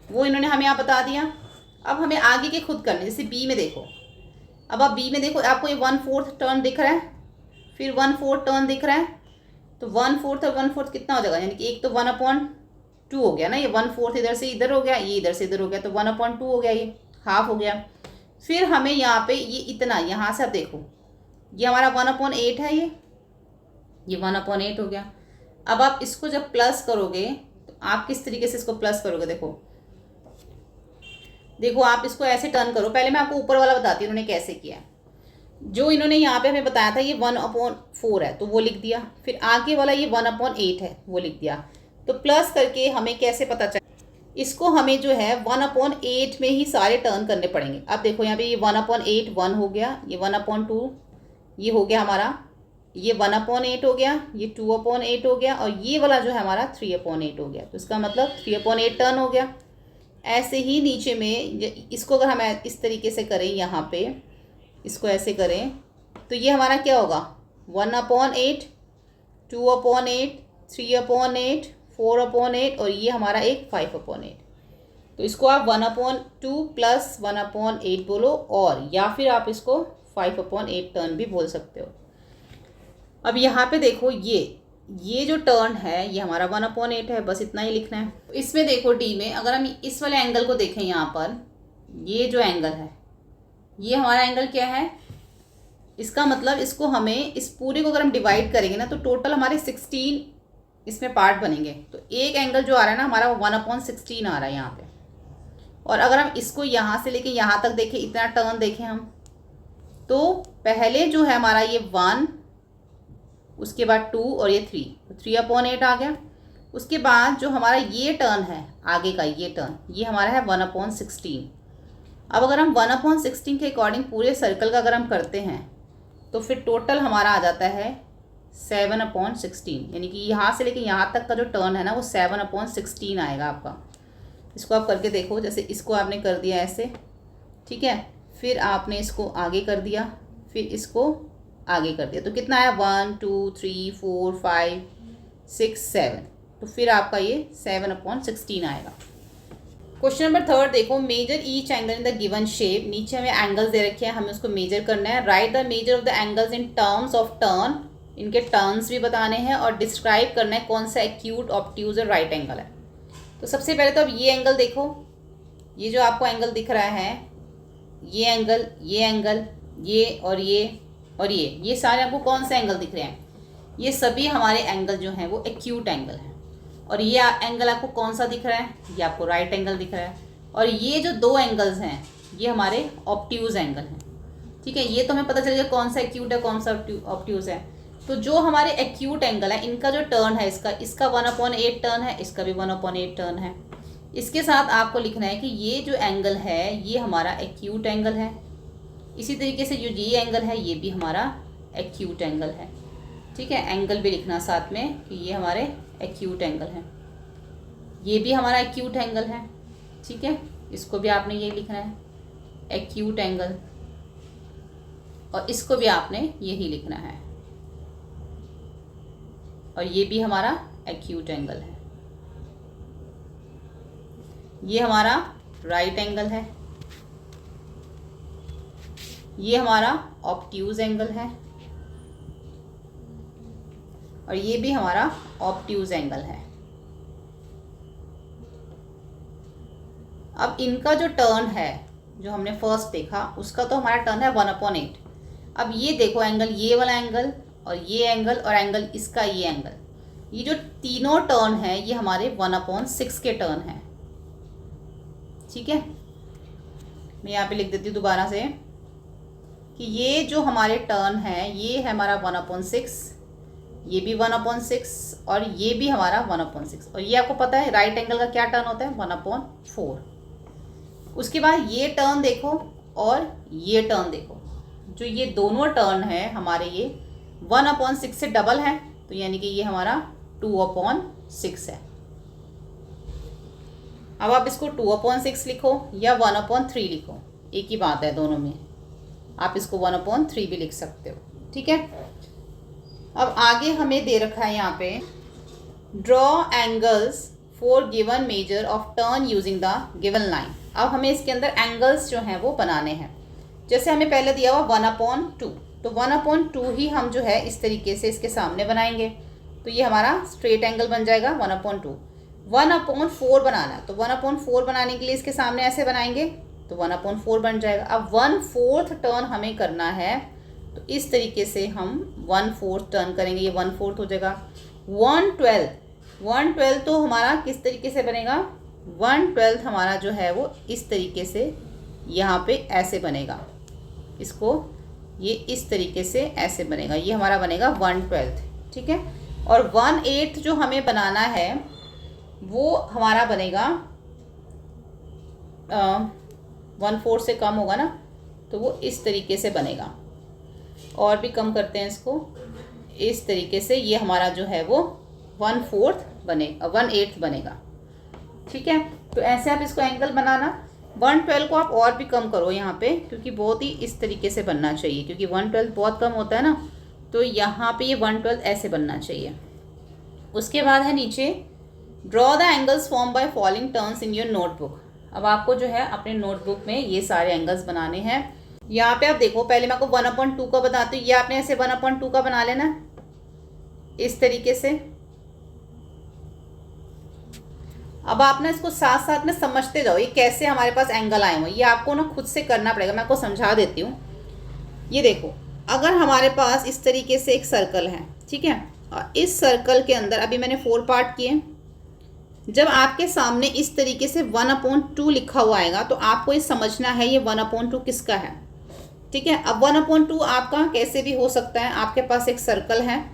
वो इन्होंने हमें यहाँ बता दिया। अब हमें आगे के खुद करने, जैसे बी में देखो, अब आप बी में देखो, आपको ये 1/4 टर्न दिख रहा है, फिर 1/4 टर्न दिख रहा है, तो 1/4 और 1/4 कितना हो जाएगा, यानी कि एक तो 1/2 हो गया ना, ये 1/4 इधर से इधर हो गया, ये इधर से इधर हो गया, तो 1/2 हो गया, ये हाफ हो गया। फिर हमें यहाँ पे ये इतना, यहाँ से आप देखो ये हमारा 1/8 है, ये 1/8 हो गया। अब आप इसको जब प्लस करोगे तो आप किस तरीके से इसको प्लस करोगे, देखो आप इसको ऐसे टर्न करो। पहले मैं आपको ऊपर वाला बताती हूँ इन्होंने कैसे किया। जो इन्होंने यहाँ पे हमें बताया था ये 1/4 है तो वो लिख दिया, फिर आगे वाला ये 1/8 है वो लिख दिया। तो प्लस करके हमें कैसे पता चला, इसको हमें जो है 1/8 में ही सारे टर्न करने पड़ेंगे। अब देखो यहाँ पे ये 1/8 1 हो गया, ये 1/2 ये हो गया हमारा, ये 1/8 हो गया, ये 2/8 हो गया, और ये वाला जो है हमारा 3/8 हो गया। तो इसका मतलब 3/8 टर्न हो गया। ऐसे ही नीचे में इसको अगर हम इस तरीके से करें, यहाँ पे इसको ऐसे करें तो ये हमारा क्या होगा, 1/8, 2/8, 3/8, 4/8, और ये हमारा एक 5/8। तो इसको आप 1/2 प्लस 1/8 बोलो, और या फिर आप इसको 5/8 टर्न भी बोल सकते हो। अब यहाँ पे देखो ये जो टर्न है ये हमारा 1/8 है, बस इतना ही लिखना है। इसमें देखो डी में अगर हम इस वाले एंगल को देखें, यहाँ पर ये जो एंगल है ये हमारा एंगल क्या है, इसका मतलब इसको हमें इस पूरे को अगर हम डिवाइड करेंगे ना तो टोटल हमारे 16 इसमें पार्ट बनेंगे। तो एक एंगल जो आ रहा है ना हमारा वो 1/16 आ रहा है यहाँ पे। और अगर हम इसको यहाँ से लेके यहाँ तक देखें, इतना टर्न देखें हम, तो पहले जो है हमारा ये 1, उसके बाद 2 और ये 3, तो 3/8 आ गया। उसके बाद जो हमारा ये टर्न है आगे का, ये टर्न ये हमारा है 1/16। अब अगर हम 1/16 के अकॉर्डिंग पूरे सर्कल का अगर हम करते हैं तो फिर टोटल हमारा आ जाता है 7/16, यानी कि यहाँ से लेके यहाँ तक का जो टर्न है ना वो 7/16 आएगा आपका। इसको आप करके देखो, जैसे इसको आपने कर दिया ऐसे, ठीक है, फिर आपने इसको आगे कर दिया, फिर इसको आगे कर दिया, तो कितना आया 1 2 3 4 5 6 7, तो फिर आपका ये 7/16 आएगा। क्वेश्चन नंबर 3 देखो, measure each angle in the given shape. नीचे हमें एंगल्स दे रखे हैं, हमें उसको मेजर करना है। Right the measure of the angles in terms of turn, इनके टर्न्स भी बताने हैं और डिस्क्राइब करना है कौन सा एक्यूट, ऑब्ट्यूज और राइट एंगल है। तो सबसे पहले तो अब ये एंगल देखो, ये जो आपको एंगल दिख रहा है, ये एंगल, ये एंगल, ये और ये और ये सारे आपको कौन से एंगल दिख रहे हैं, ये सभी हमारे एंगल जो हैं वो एक्यूट एंगल हैं। और ये एंगल आपको कौन सा दिख रहा है? ये आपको राइट एंगल दिख रहा है। और ये जो दो एंगल्स हैं ये हमारे ऑब्ट्यूज एंगल हैं। ठीक है, ये तो हमें पता चल गया कौन सा एक्यूट है कौन सा ऑब्ट्यूज है। तो जो हमारे एक्यूट एंगल है इनका जो टर्न है इसका 1/8 टर्न है, इसका भी 1/8 टर्न है। इसके साथ आपको लिखना है कि ये जो एंगल है ये हमारा एक्यूट एंगल है। इसी तरीके से जो ये एंगल है ये भी हमारा एक्यूट एंगल है। ठीक है, एंगल भी लिखना साथ में कि ये हमारे एक्यूट एंगल हैं, ये भी हमारा एक्यूट एंगल है। ठीक है, इसको भी आपने ये लिखना है एक्यूट एंगल, और इसको भी आपने यही लिखना है, और ये भी हमारा एक्यूट एंगल है। ये हमारा राइट एंगल है, ये हमारा ऑब्ट्यूज एंगल है, और ये भी हमारा ऑब्ट्यूज एंगल है। अब इनका जो टर्न है जो हमने फर्स्ट देखा उसका तो हमारा टर्न है 1/8। अब ये देखो एंगल, ये वाला एंगल और ये एंगल और एंगल इसका ये एंगल, ये जो तीनों टर्न है ये हमारे 1/6 के टर्न है। ठीक है, मैं यहाँ पे लिख देती हूँ दोबारा से कि ये जो हमारे टर्न है ये है हमारा 1/6, ये भी 1/6 और ये भी हमारा 1/6। और ये आपको पता है राइट एंगल का क्या टर्न होता है? 1/4। उसके बाद ये टर्न देखो और ये टर्न देखो, जो ये दोनों टर्न है हमारे ये 1/6 से डबल है, तो यानी कि ये हमारा 2/6 है। अब आप इसको 2/6 लिखो या 1/3 लिखो, एक ही बात है दोनों में। आप इसको 1/3 भी लिख सकते हो। ठीक है, अब आगे हमें दे रखा है यहाँ पे draw angles for given measure of turn using the given line. अब हमें इसके अंदर एंगल्स जो हैं वो बनाने हैं। जैसे हमें पहले दिया हुआ 1/2, तो 1/2 ही हम जो है इस तरीके से इसके सामने बनाएंगे, तो ये हमारा स्ट्रेट एंगल बन जाएगा 1/2। 1/4 बनाना है, तो 1/4 बनाने के लिए इसके सामने ऐसे बनाएंगे तो 1/4 बन जाएगा। अब 1/4 टर्न हमें करना है, तो इस तरीके से हम 1/4 टर्न करेंगे, ये 1/4 हो जाएगा। 1/12 तो हमारा किस तरीके से बनेगा? 1/12 हमारा जो है वो इस तरीके से यहाँ पे ऐसे बनेगा, इसको ये इस तरीके से ऐसे बनेगा, ये हमारा बनेगा 1/12। ठीक है, और 1/8 जो हमें बनाना है वो हमारा बनेगा 1/4 से कम होगा ना, तो वो इस तरीके से बनेगा। और भी कम करते हैं इसको, इस तरीके से ये हमारा जो है वो 1/4 बनेगा, 1/8 बनेगा। ठीक है, तो ऐसे आप इसको एंगल बनाना। 1/12 को आप और भी कम करो यहाँ पे, क्योंकि बहुत ही इस तरीके से बनना चाहिए, क्योंकि 1/12 बहुत कम होता है ना, तो यहाँ पे ये 1/12 ऐसे बनना चाहिए। उसके बाद है नीचे draw the angles form by following turns in your notebook. अब आपको जो है अपने नोटबुक में ये सारे एंगल्स बनाने हैं। यहाँ पे आप देखो, पहले मैं आपको 1/2 का बताती हूँ, ये आपने ऐसे 1/2 का बना लेना इस तरीके से। अब आप ना इसको साथ साथ में समझते जाओ ये कैसे हमारे पास एंगल आए हुए, ये आपको ना खुद से करना पड़ेगा, मैं आपको समझा देती हूँ। ये देखो, अगर हमारे पास इस तरीके से एक सर्कल है, ठीक है, और इस सर्कल के अंदर अभी मैंने 4 पार्ट किए। जब आपके सामने इस तरीके से 1/2 लिखा हुआ आएगा तो आपको ये समझना है ये 1/2 किसका है। ठीक है, अब 1/2 आपका कैसे भी हो सकता है। आपके पास एक सर्कल है,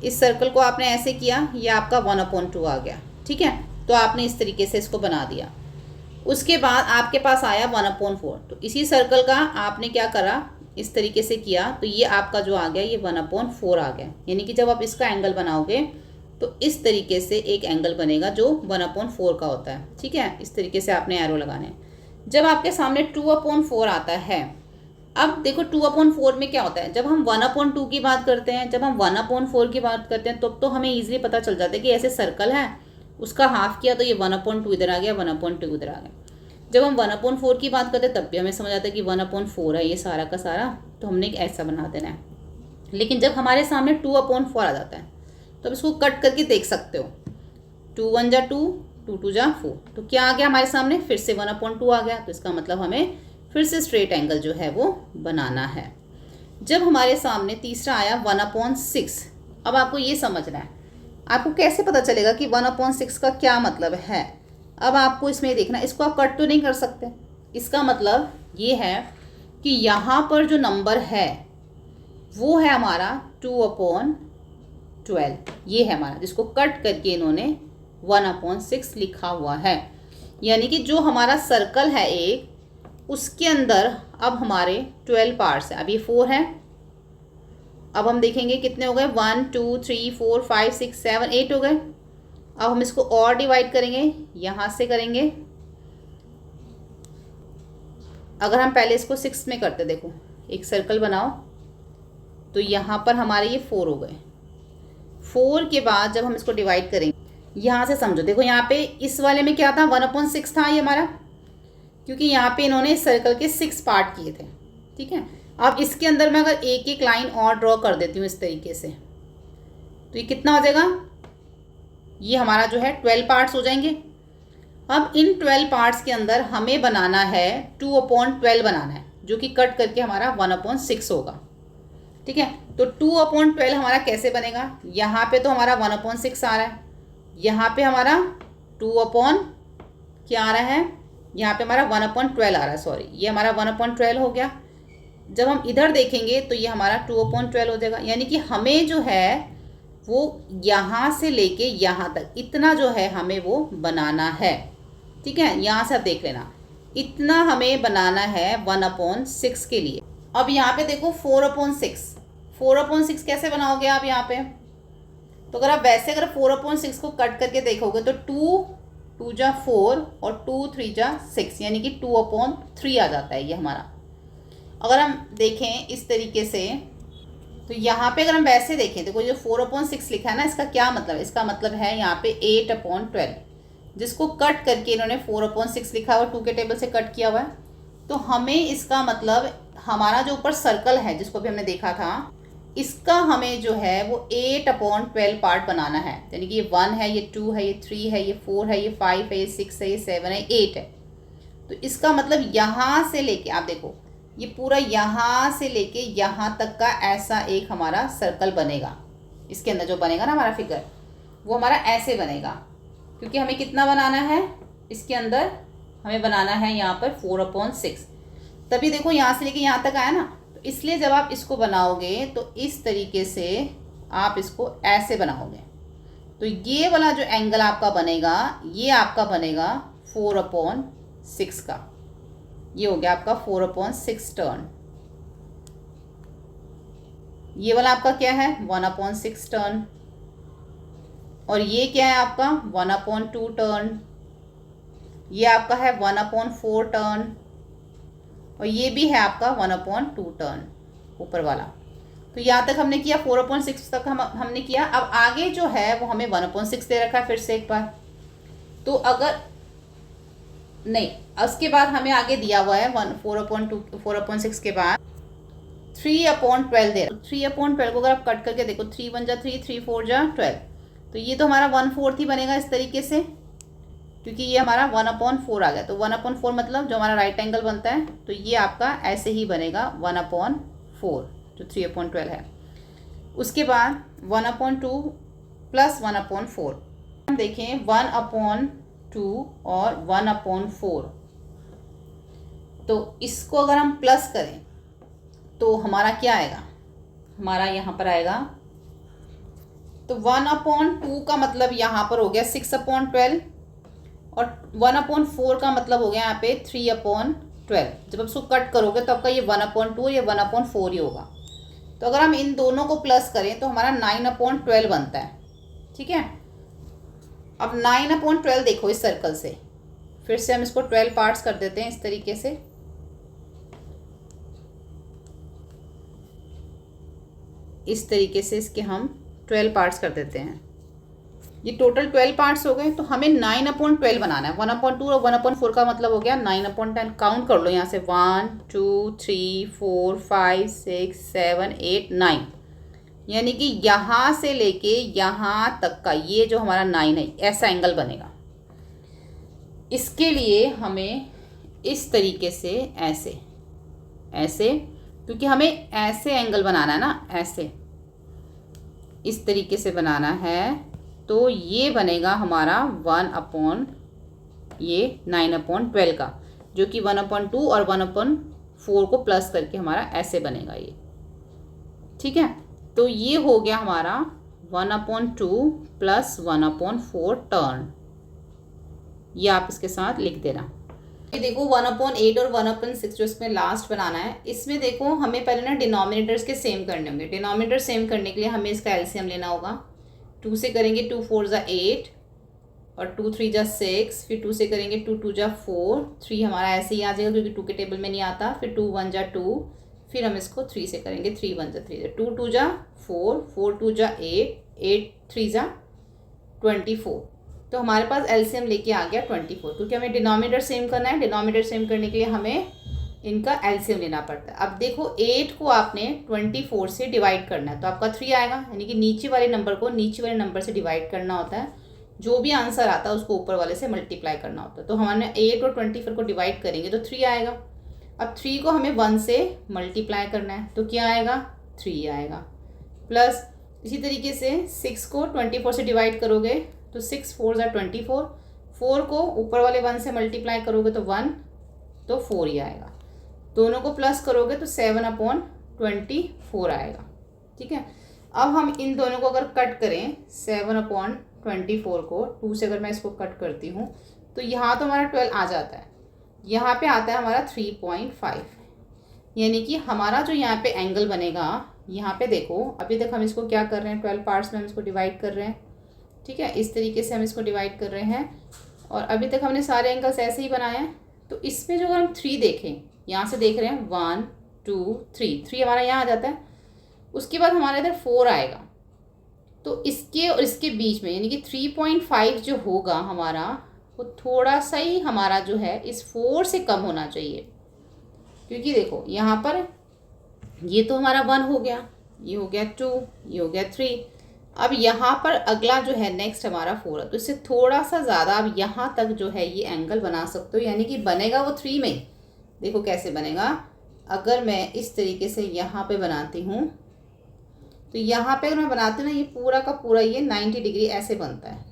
इस सर्कल को आपने ऐसे किया, ये आपका 1/2 आ गया। ठीक है, तो आपने इस तरीके से इसको बना दिया। उसके बाद आपके पास आया 1/4, तो इसी सर्कल का आपने क्या करा, इस तरीके से किया, तो ये आपका जो आ गया ये 1/4 आ गया। यानी कि जब आप इसका एंगल बनाओगे तो इस तरीके से एक एंगल बनेगा जो 1/4 का होता है। ठीक है, इस तरीके से आपने एरो लगाने। जब आपके सामने 2/4 आता है, अब देखो 2/4 में क्या होता है, जब हम 1/2 की बात करते हैं, जब हम 1/4 की बात करते हैं तो हमें ईजिली पता चल जाता है कि ऐसे सर्कल है, उसका हाफ किया तो ये 1/2 इधर आ गया, 1/2 इधर आ गया। जब हम 1/4 की बात करते हैं तब भी हमें समझ आता है कि 1/4 है ये सारा का सारा, तो हमने एक ऐसा बना देना है। लेकिन जब हमारे सामने 2/4 आ जाता है तो अब इसको कट करके देख सकते हो, 2 1 जा 2, 2 2 जा 4, तो क्या आ गया हमारे सामने, फिर से 1/2 आ गया। तो इसका मतलब हमें फिर से स्ट्रेट एंगल जो है वो बनाना है। जब हमारे सामने तीसरा आया 1/6, अब आपको ये समझना है, आपको कैसे पता चलेगा कि 1/6 का क्या मतलब है। अब आपको इसमें देखना, इसको आप कट तो नहीं कर सकते। इसका मतलब ये है कि यहाँ पर जो नंबर है वो है हमारा 2/12, ये है हमारा, जिसको कट करके इन्होंने 1/6 लिखा हुआ है। यानी कि जो हमारा सर्कल है एक, उसके अंदर अब हमारे 12 पार्ट्स हैं। अब ये 4 है, अब हम देखेंगे कितने हो गए, 1 2 3 4 5 6 7 8 हो गए। अब हम इसको और डिवाइड करेंगे, यहाँ से करेंगे। अगर हम पहले इसको 6 में करते, देखो एक सर्कल बनाओ, तो यहाँ पर हमारे ये 4 हो गए। 4 के बाद जब हम इसको डिवाइड करेंगे, यहाँ से समझो, देखो यहाँ पे इस वाले में क्या था, 1/6 था ये हमारा, क्योंकि यहाँ पे इन्होंने इस सर्कल के 6 पार्ट किए थे। ठीक है, अब इसके अंदर मैं अगर एक एक लाइन और ड्रॉ कर देती हूँ इस तरीके से, तो ये कितना हो जाएगा, ये हमारा जो है 12 पार्ट्स हो जाएंगे। अब इन 12 पार्ट्स के अंदर हमें बनाना है 2/12 बनाना है, जो कि कट करके हमारा 1/6 होगा। ठीक है, तो 2/12 हमारा कैसे बनेगा, यहाँ पे तो हमारा 1/6 आ रहा है, यहाँ पे हमारा 2 क्या आ रहा है, यहाँ पे हमारा 1/12 आ रहा है, सॉरी ये हमारा 1/12 हो गया। जब हम इधर देखेंगे तो ये हमारा 2/12 हो जाएगा। यानी कि हमें जो है वो यहाँ से लेके यहाँ तक इतना जो है हमें वो बनाना है। ठीक है, यहाँ से आप देख लेना, इतना हमें बनाना है 1/6 के लिए। अब यहाँ पे देखो 4/6 कैसे बनाओगे आप यहाँ पे, तो अगर आप वैसे अगर 4/6 को कट करके देखोगे तो 2 जा 4 और 2 3 जा 6, यानी कि 2/3 आ जाता है ये हमारा। अगर हम देखें इस तरीके से, तो यहाँ पे अगर हम वैसे देखें, देखो जो 4/6 लिखा है ना, इसका क्या मतलब है, इसका मतलब है यहाँ पे 8/12, जिसको कट करके इन्होंने 4/6 लिखा हुआ, 2 के टेबल से कट किया हुआ है। तो हमें इसका मतलब हमारा जो ऊपर सर्कल है जिसको भी हमने देखा था, इसका हमें जो है वो 8/12 पार्ट बनाना है। यानी कि ये 1 है, ये 2 है, ये 3 है, ये 4 है, ये 5 है, ये 6 है, ये 7 है, 8 है। तो इसका मतलब यहाँ से लेके आप देखो, ये पूरा यहाँ से लेके यहाँ तक का ऐसा एक हमारा सर्कल बनेगा। इसके अंदर जो बनेगा ना हमारा फिगर, वो हमारा ऐसे बनेगा, क्योंकि हमें कितना बनाना है, इसके अंदर हमें बनाना है यहाँ पर 4/6। तभी देखो यहाँ से लेके यहाँ तक आया ना, तो इसलिए जब आप इसको बनाओगे तो इस तरीके से आप इसको ऐसे बनाओगे, तो ये वाला जो एंगल आपका बनेगा, ये आपका बनेगा 4/6 का। ये हो गया आपका 4/6 टर्न। ये वाला आपका क्या है, 1/6 टर्न। और ये क्या है आपका 1/2 टर्न। ये आपका है 1/4 टर्न। और ये भी है आपका 1/2 टर्न ऊपर वाला। तो यहाँ तक हमने किया, 4/6 तक हमने किया। अब आगे जो है वो हमें 1/6 दे रखा है फिर से एक बार। तो अगर नहीं, उसके बाद हमें आगे दिया हुआ है 4/6 के बाद 3/12 दे रहा है। 3/12 को अगर आप कट करके देखो, 3 1 जा 3, 3 4 जा 12, तो ये तो हमारा 1/4 ही बनेगा इस तरीके से, क्योंकि ये हमारा 1/4 आ गया। तो 1/4 मतलब जो हमारा राइट एंगल बनता है, तो ये आपका ऐसे ही बनेगा 1/4 जो 3/12 है। उसके बाद 1/2 प्लस 1/4, हम देखें 1/2 और 1/4, तो इसको अगर हम प्लस करें तो हमारा क्या आएगा, हमारा यहाँ पर आएगा, तो 1/2 का मतलब यहाँ पर हो गया 6/12 और 1/4 का मतलब हो गया यहाँ पे 3/12। जब आप इसको कट करोगे तो आपका ये 1/2 या 1/4 ही होगा। तो अगर हम इन दोनों को प्लस करें तो हमारा 9/12 बनता है। ठीक है, अब 9/12 देखो इस सर्कल से, फिर से हम इसको 12 पार्ट्स कर देते हैं इस तरीके से। इस तरीके से इसके हम 12 पार्ट्स कर देते हैं। ये टोटल 12 पार्ट्स हो गए। तो हमें 9/12 बनाना है। 1/2 और 1/4 का मतलब हो गया 9/10। काउंट कर लो यहाँ से, 1 2 3 4 5 6 7 8 9, यानी कि यहाँ से लेके यहाँ तक का ये जो हमारा 9 है, ऐसा एंगल बनेगा। इसके लिए हमें इस तरीके से ऐसे ऐसे, क्योंकि हमें ऐसे एंगल बनाना है ना, ऐसे। इस तरीके से बनाना है तो ये बनेगा हमारा 1/, ये 9/12 का, जो कि 1/2 और 1/4 को प्लस करके हमारा ऐसे बनेगा ये। ठीक है, तो ये हो गया हमारा 1/2 प्लस 1/4 टर्न। ये आप इसके साथ लिख देना। ये देखो 1/8 और 1/6 जो इसमें लास्ट बनाना है, इसमें देखो हमें पहले ना डिनोमिनेटर्स के सेम करने होंगे। डिनोमिनेटर सेम करने के लिए हमें इसका एलसीएम लेना होगा। 2 से करेंगे 2 4 ज़ा 8 और 2 3 ज़ा 6, फिर 2 से करेंगे 2 2 ज़ा 4, 3 हमारा ऐसे ही आ जाएगा क्योंकि 2 के टेबल में नहीं आता, फिर 2 1 ज़ा 2, फिर हम इसको 3 से करेंगे 3 1 ज़ा 3, 2 2 ज़ा 4, 4 2 ज़ा 8, 8 3 ज़ा 24। तो हमारे पास एलसीएम लेके आ गया 24, क्योंकि हमें डिनोमिनेटर सेम करना है। डिनोमिनेटर सेम करने के लिए हमें इनका एलसीएम लेना पड़ता है। अब देखो 8 को आपने 24 से डिवाइड करना है तो आपका 3 आएगा, यानी कि नीचे वाले नंबर को नीचे वाले नंबर से डिवाइड करना होता है। जो भी आंसर आता है उसको ऊपर वाले से मल्टीप्लाई करना होता है। तो हमने 8 और 24 को डिवाइड करेंगे तो 3 आएगा। अब 3 को हमें 1 से मल्टीप्लाई करना है तो क्या आएगा, 3 आएगा। प्लस इसी तरीके से 6 को 24 से डिवाइड करोगे तो 6 4 ज़ा 24, 4 को ऊपर वाले 1 से मल्टीप्लाई करोगे तो 1, तो 4 ही आएगा। दोनों को प्लस करोगे तो 7/24 आएगा। ठीक है, अब हम इन दोनों को अगर कट करें 7/24 को 2 से अगर मैं इसको कट करती हूँ तो यहाँ तो हमारा 12 आ जाता है, यहाँ पे आता है हमारा 3.5, यानी कि हमारा जो यहाँ पे एंगल बनेगा, यहाँ पे देखो अभी तक हम इसको क्या कर रहे हैं, 12 पार्ट्स में हम इसको डिवाइड कर रहे हैं। ठीक है, इस तरीके से हम इसको डिवाइड कर रहे हैं और अभी तक हमने सारे एंगल्स ऐसे ही बनाए हैं। तो इसमें जो अगर हम 3 देखें, यहाँ से देख रहे हैं 1 2 3 हमारा यहाँ आ जाता है। उसके बाद हमारा इधर 4 आएगा, तो इसके और इसके बीच में यानी कि 3.5 जो होगा हमारा, वो थोड़ा सा ही हमारा जो है इस 4 से कम होना चाहिए। क्योंकि देखो यहाँ पर ये तो हमारा 1 हो गया, ये हो गया 2, ये हो गया 3। अब यहाँ पर अगला जो है नेक्स्ट हमारा 4 है, तो इससे थोड़ा सा ज़्यादा अब यहाँ तक जो है ये एंगल बना सकते हो, यानी कि बनेगा वो 3 में। देखो कैसे बनेगा, अगर मैं इस तरीके से यहाँ पे बनाती हूँ तो यहाँ पे अगर मैं बनाती हूँ ना, ये पूरा का पूरा ये 90 डिग्री ऐसे बनता है।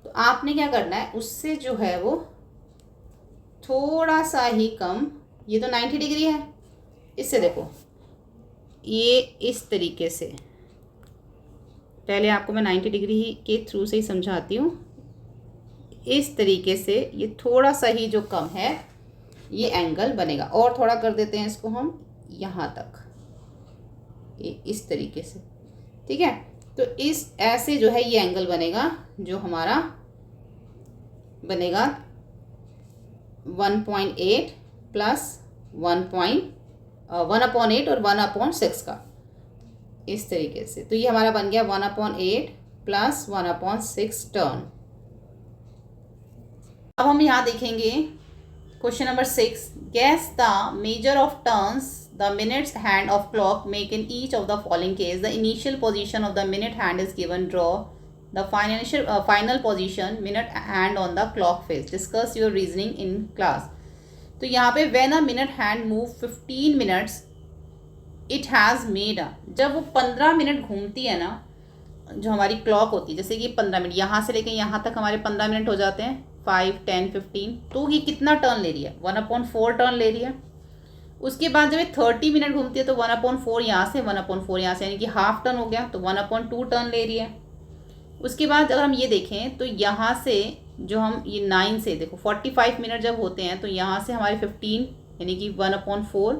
तो आपने क्या करना है, उससे जो है वो थोड़ा सा ही कम, ये तो 90 डिग्री है, इससे देखो ये इस तरीके से, पहले आपको मैं 90 डिग्री के थ्रू से ही समझाती हूँ। इस तरीके से ये थोड़ा सा ही जो कम है ये एंगल बनेगा। और थोड़ा कर देते हैं इसको हम यहाँ तक, ये इस तरीके से। ठीक है, तो इस ऐसे जो है ये एंगल बनेगा, जो हमारा बनेगा 1.8 प्लस 1/8 और 1/6 का, इस तरीके से। तो ये हमारा बन गया 1/8 प्लस 1/6 टर्न। अब हम यहाँ देखेंगे question number 6, gas the measure of turns the minutes hand of clock make in each of the following case. The initial position of the minute hand is given, draw the final position minute hand on the clock face, discuss your reasoning in class. तो यहाँ पे when a minute hand move 15 minutes it has made a, जब वो 15 minute घूमती है ना, जो हमारी क्लॉक होती है, जैसे कि 15 मिनट यहाँ से लेके यहाँ तक हमारे 15 मिनट हो जाते हैं, 5 10 15, तो ये कितना टर्न ले रही है, 1/4 टर्न ले रही है। उसके बाद जब ये 30 मिनट घूमती है तो 1/4 यहाँ से 1/4 यहाँ से, यानी कि हाफ टर्न हो गया, तो 1/2 टर्न ले रही है। उसके बाद अगर हम ये देखें तो यहाँ से जो हम ये 9 से देखो 45 मिनट जब होते हैं तो यहाँ से हमारे 15 यानी कि 1/4,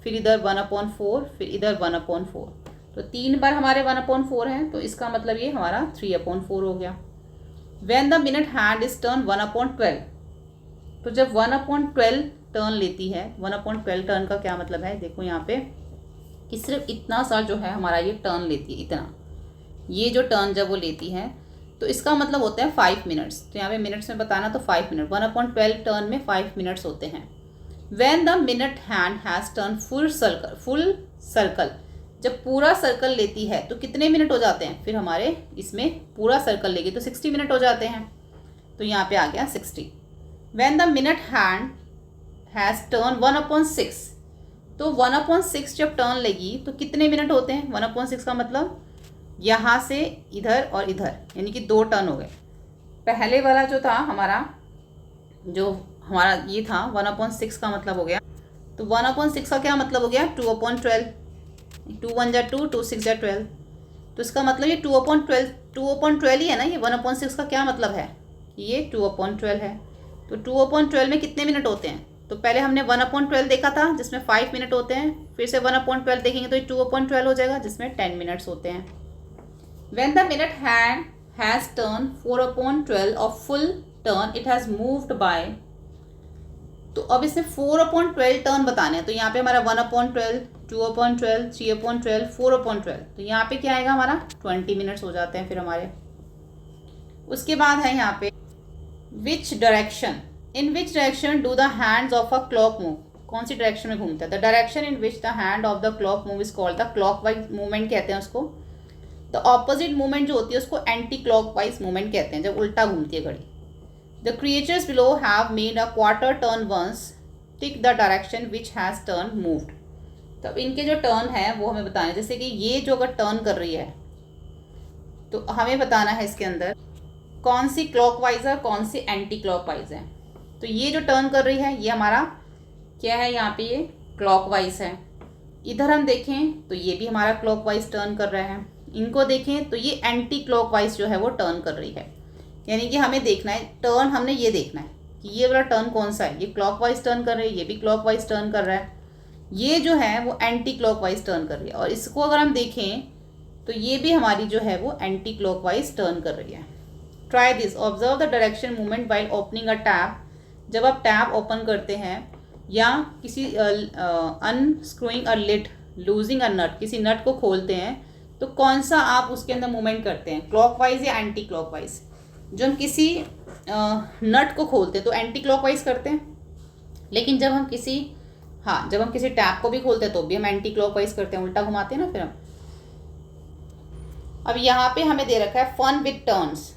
फिर इधर 1/4, फिर इधर 1/4, तो 3 बार हमारे 1/4 हैं, तो इसका मतलब ये हमारा 3/4 हो गया। When the minute hand is turn 1/12, तो जब 1/12 टर्न लेती है, 1/12 टर्न का क्या मतलब है, देखो यहाँ पे कि सिर्फ इतना सा जो है हमारा ये टर्न लेती है, इतना ये जो टर्न जब वो लेती है तो इसका मतलब होता है 5 मिनट्स। तो यहाँ पे मिनट्स में बताना तो 5 मिनट, 1/12 टर्न में 5 मिनट्स होते हैं। When the minute hand has turned full circle, जब पूरा सर्कल लेती है तो कितने मिनट हो जाते हैं, फिर हमारे इसमें पूरा सर्कल लेगी तो 60 मिनट हो जाते हैं, तो यहाँ पे आ गया 60। When the minute hand has turned 1/6, तो 1/6 जब टर्न लेगी तो कितने मिनट होते हैं, 1/6 का मतलब यहाँ से इधर और इधर, यानी कि 2 टर्न हो गए। पहले वाला जो था हमारा, जो हमारा ये था 1/6 का मतलब हो गया। तो 1/6 का क्या मतलब हो गया, 2/12। 2 1 जा 2, 2 6 जा 12। तो इसका मतलब ये 2/12 ही है ना। ये 1/6 का क्या मतलब है, ये 2/12 है। तो 2/12 में कितने मिनट होते हैं, तो पहले हमने 1/12 देखा था जिसमें 5 मिनट होते हैं, फिर से 1/12 देखेंगे तो ये 2/12 हो जाएगा जिसमें 10 मिनट्स होते हैं। When the minute hand has turned 4/12 of full turn, it has moved by। तो अब इसमें 4/12 टर्न बताने हैं। तो यहाँ पे हमारा 1/12, 2/12, 3/12, 4/12। तो यहाँ पे क्या आएगा हमारा 20 मिनट्स हो जाते हैं फिर हमारे। उसके बाद है यहाँ पे which direction, in which direction do the hands of a clock move. कौन सी डायरेक्शन में घूमता है। The direction in which the hand of the clock move is called the clock wise movement कहते हैं उसको। द ऑपोजिट मूवमेंट जो होती है उसको एंटी क्लॉक वाइज मूवमेंट कहते हैं, जब उल्टा घूमती है घड़ी। The creatures below have made a quarter turn once, tick the direction which has turn moved. तब इनके जो टर्न है वो हमें बताना है। जैसे कि ये जो अगर टर्न कर रही है तो हमें बताना है इसके अंदर कौन सी क्लॉकवाइज है, कौन सी एंटी क्लॉकवाइज है। तो ये जो टर्न कर रही है ये हमारा क्या है, यहाँ पे ये क्लॉकवाइज है। इधर हम देखें तो ये भी हमारा क्लॉकवाइज टर्न कर रहा है। इनको देखें तो ये एंटी क्लॉकवाइज जो है वो टर्न कर रही है। यानी कि हमें देखना है टर्न, हमने ये देखना है कि ये वाला टर्न कौन सा है। ये क्लॉकवाइज टर्न कर रही है, ये भी क्लॉकवाइज टर्न कर रहा है, ये जो है वो एंटी क्लॉकवाइज टर्न कर रही है। और इसको अगर हम देखें तो ये भी हमारी जो है वो एंटी क्लॉकवाइज टर्न कर रही है। Try this, observe the direction movement by opening a tap. जब आप टैप ओपन करते हैं या किसी unscrewing a lid, loosing a nut, किसी नट को खोलते हैं तो कौन सा आप उसके अंदर मूवमेंट करते हैं, क्लॉकवाइज या एंटी क्लॉकवाइज। जो हम किसी नट को खोलते हैं तो एंटी क्लॉकवाइज करते हैं, लेकिन जब हम किसी टैप को भी खोलते हैं तो भी हम एंटी क्लॉकवाइज करते हैं, उल्टा घुमाते हैं ना फिर हम। अब यहाँ पे हमें दे रखा है fun with turns.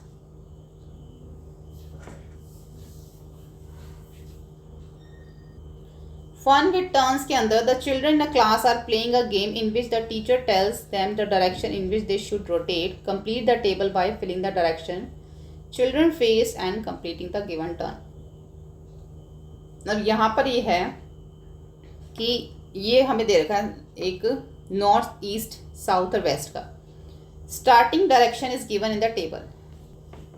Fun with turns के अंदर the children in a class are playing a game in which the teacher tells them the direction in which they should rotate, complete the table by filling the direction children face and completing the given turn. अब यहाँ पर ये है कि ये हमें दे रखा है एक नॉर्थ, ईस्ट, साउथ और वेस्ट का। Starting direction is given in the table.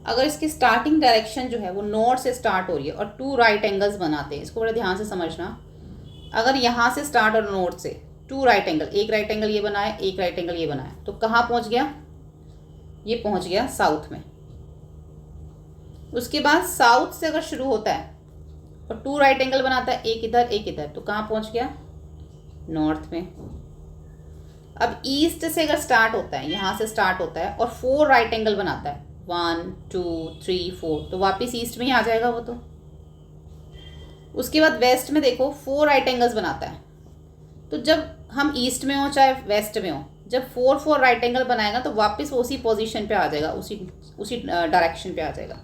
अगर इसकी स्टार्टिंग डायरेक्शन जो है वो नॉर्थ से स्टार्ट हो रही है और 2 राइट एंगल्स बनाते हैं, इसको बड़ा ध्यान से समझना। अगर यहाँ से स्टार्ट और नॉर्थ से 2 राइट एंगल, एक राइट एंगल ये बनाए, एक राइट एंगल ये बनाए, तो कहाँ पहुँच गया, ये पहुँच गया साउथ में। उसके बाद साउथ से अगर शुरू होता है और 2 राइट एंगल बनाता है, एक इधर एक इधर, तो कहाँ पहुँच गया, नॉर्थ में। अब ईस्ट से अगर स्टार्ट होता है, यहाँ से स्टार्ट होता है और 4 राइट एंगल बनाता है, 1 2 3 4, तो वापस ईस्ट में ही आ जाएगा वो तो। उसके बाद वेस्ट में देखो 4 राइट एंगल्स बनाता है, तो जब हम ईस्ट में हो चाहे वेस्ट में हो, जब 4 राइट एंगल बनाएगा तो वापस वो उसी पोजीशन पे आ जाएगा, उसी डायरेक्शन पे आ जाएगा।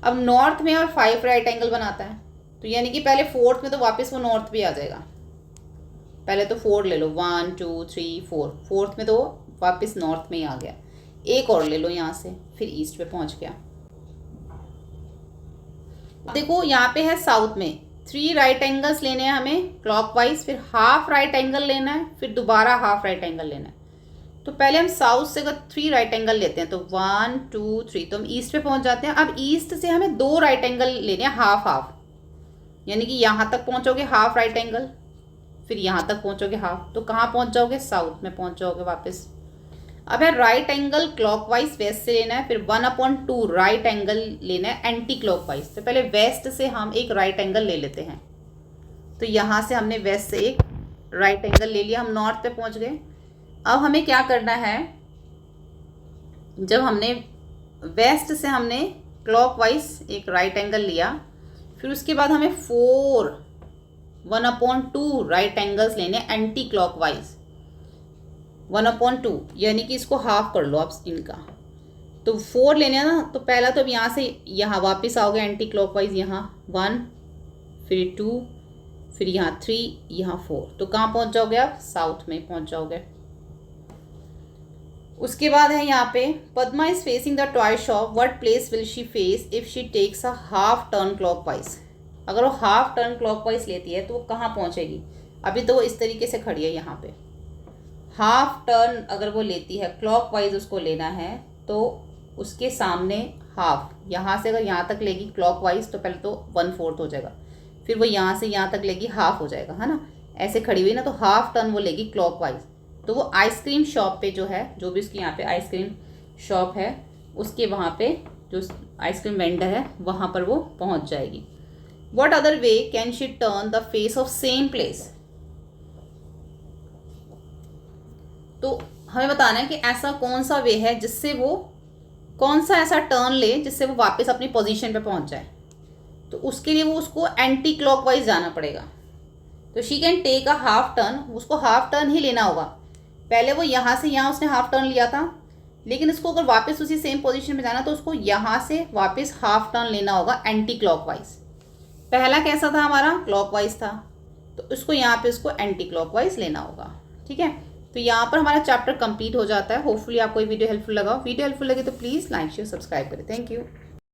अब नॉर्थ में और 5 राइट एंगल बनाता है, तो यानी कि पहले 4th में तो वापस वो नॉर्थ भी आ जाएगा। पहले तो 4 ले लो, 1 2 3 4, 4th में तो वापस नॉर्थ में ही आ गया। एक और ले लो यहाँ से, फिर ईस्ट पे पहुँच गया। देखो यहाँ पे है साउथ में 3 राइट एंगल्स लेने हैं हमें क्लॉकवाइज, फिर हाफ राइट एंगल लेना है, फिर दोबारा हाफ राइट एंगल लेना है। तो पहले हम साउथ से अगर 3 राइट एंगल लेते हैं तो 1 2 3, तो हम ईस्ट पे पहुंच जाते हैं। अब ईस्ट से हमें 2 राइट एंगल लेने हैं हाफ हाफ, यानी कि यहाँ तक पहुँचोगे हाफ राइट एंगल, फिर यहाँ तक पहुँचोगे हाफ, तो कहाँ पहुँच जाओगे, साउथ में पहुँच जाओगे वापस। अब है राइट एंगल क्लॉकवाइज वेस्ट से लेना है, फिर 1/2 राइट एंगल लेना है एंटी क्लॉकवाइज। तो पहले वेस्ट से हम एक राइट एंगल ले लेते हैं, तो यहाँ से हमने वेस्ट से एक राइट एंगल ले लिया, हम नॉर्थ पे पहुँच गए। अब हमें क्या करना है, जब हमने वेस्ट से हमने क्लॉकवाइज एक राइट एंगल लिया, फिर उसके बाद हमें 1/2 राइट एंगल्स लेने एंटी क्लॉकवाइज। 1/2 यानी कि इसको हाफ कर लो आप इनका, तो 4 लेने हैं ना, तो पहला तो अब यहाँ से यहाँ वापस आओगे एंटी क्लॉकवाइज, यहाँ 1 फिर 2 फिर यहाँ 3 यहाँ 4, तो कहाँ पहुँच जाओगे आप, साउथ में पहुँच जाओगे। उसके बाद है यहाँ पे Padma is facing the toy shop, what place will she face if she takes a half turn clockwise. अगर वो हाफ टर्न क्लॉकवाइज लेती है तो वो कहाँ पहुँचेगी? अभी तो वो इस तरीके से खड़ी है यहाँ पे। हाफ टर्न अगर वो लेती है, क्लॉकवाइज उसको लेना है, तो उसके सामने हाफ, यहाँ से अगर यहाँ तक लेगी क्लॉकवाइज तो पहले तो 1/4 हो जाएगा, फिर वो यहाँ से यहाँ तक लेगी हाफ हो जाएगा, है ना। ऐसे खड़ी हुई ना, तो हाफ टर्न वो लेगी क्लॉकवाइज। तो वो आइसक्रीम शॉप पे जो है, जो भी उसकी यहाँ पे आइसक्रीम शॉप है उसके वहाँ पे जो आइसक्रीम वेंडर है वहाँ पर वो पहुँच जाएगी। What other way can she turn the face of same place. तो हमें बताना है कि ऐसा कौन सा वे है जिससे वो, कौन सा ऐसा टर्न ले जिससे वो वापस अपनी पोजीशन पे पहुंच जाए। तो उसके लिए वो उसको एंटी क्लॉकवाइज जाना पड़ेगा। तो she can take a half turn, उसको हाफ टर्न ही लेना होगा। पहले वो यहाँ से यहाँ उसने हाफ टर्न लिया था, लेकिन इसको अगर वापस उसी सेम पोजीशन में जाना तो उसको यहाँ से वापस हाफ टर्न लेना होगा एंटी क्लॉकवाइज। पहला कैसा था हमारा? क्लॉकवाइज था, तो उसको यहाँ पे उसको एंटी क्लॉकवाइज लेना होगा। ठीक है, तो यहाँ पर हमारा चैप्टर कंप्लीट हो जाता है। होपफुली आपको ये वीडियो हेल्पफुल लगा। वीडियो हेल्पफुल लगे तो प्लीज़ लाइक शेयर सब्सक्राइब करें। Thank you.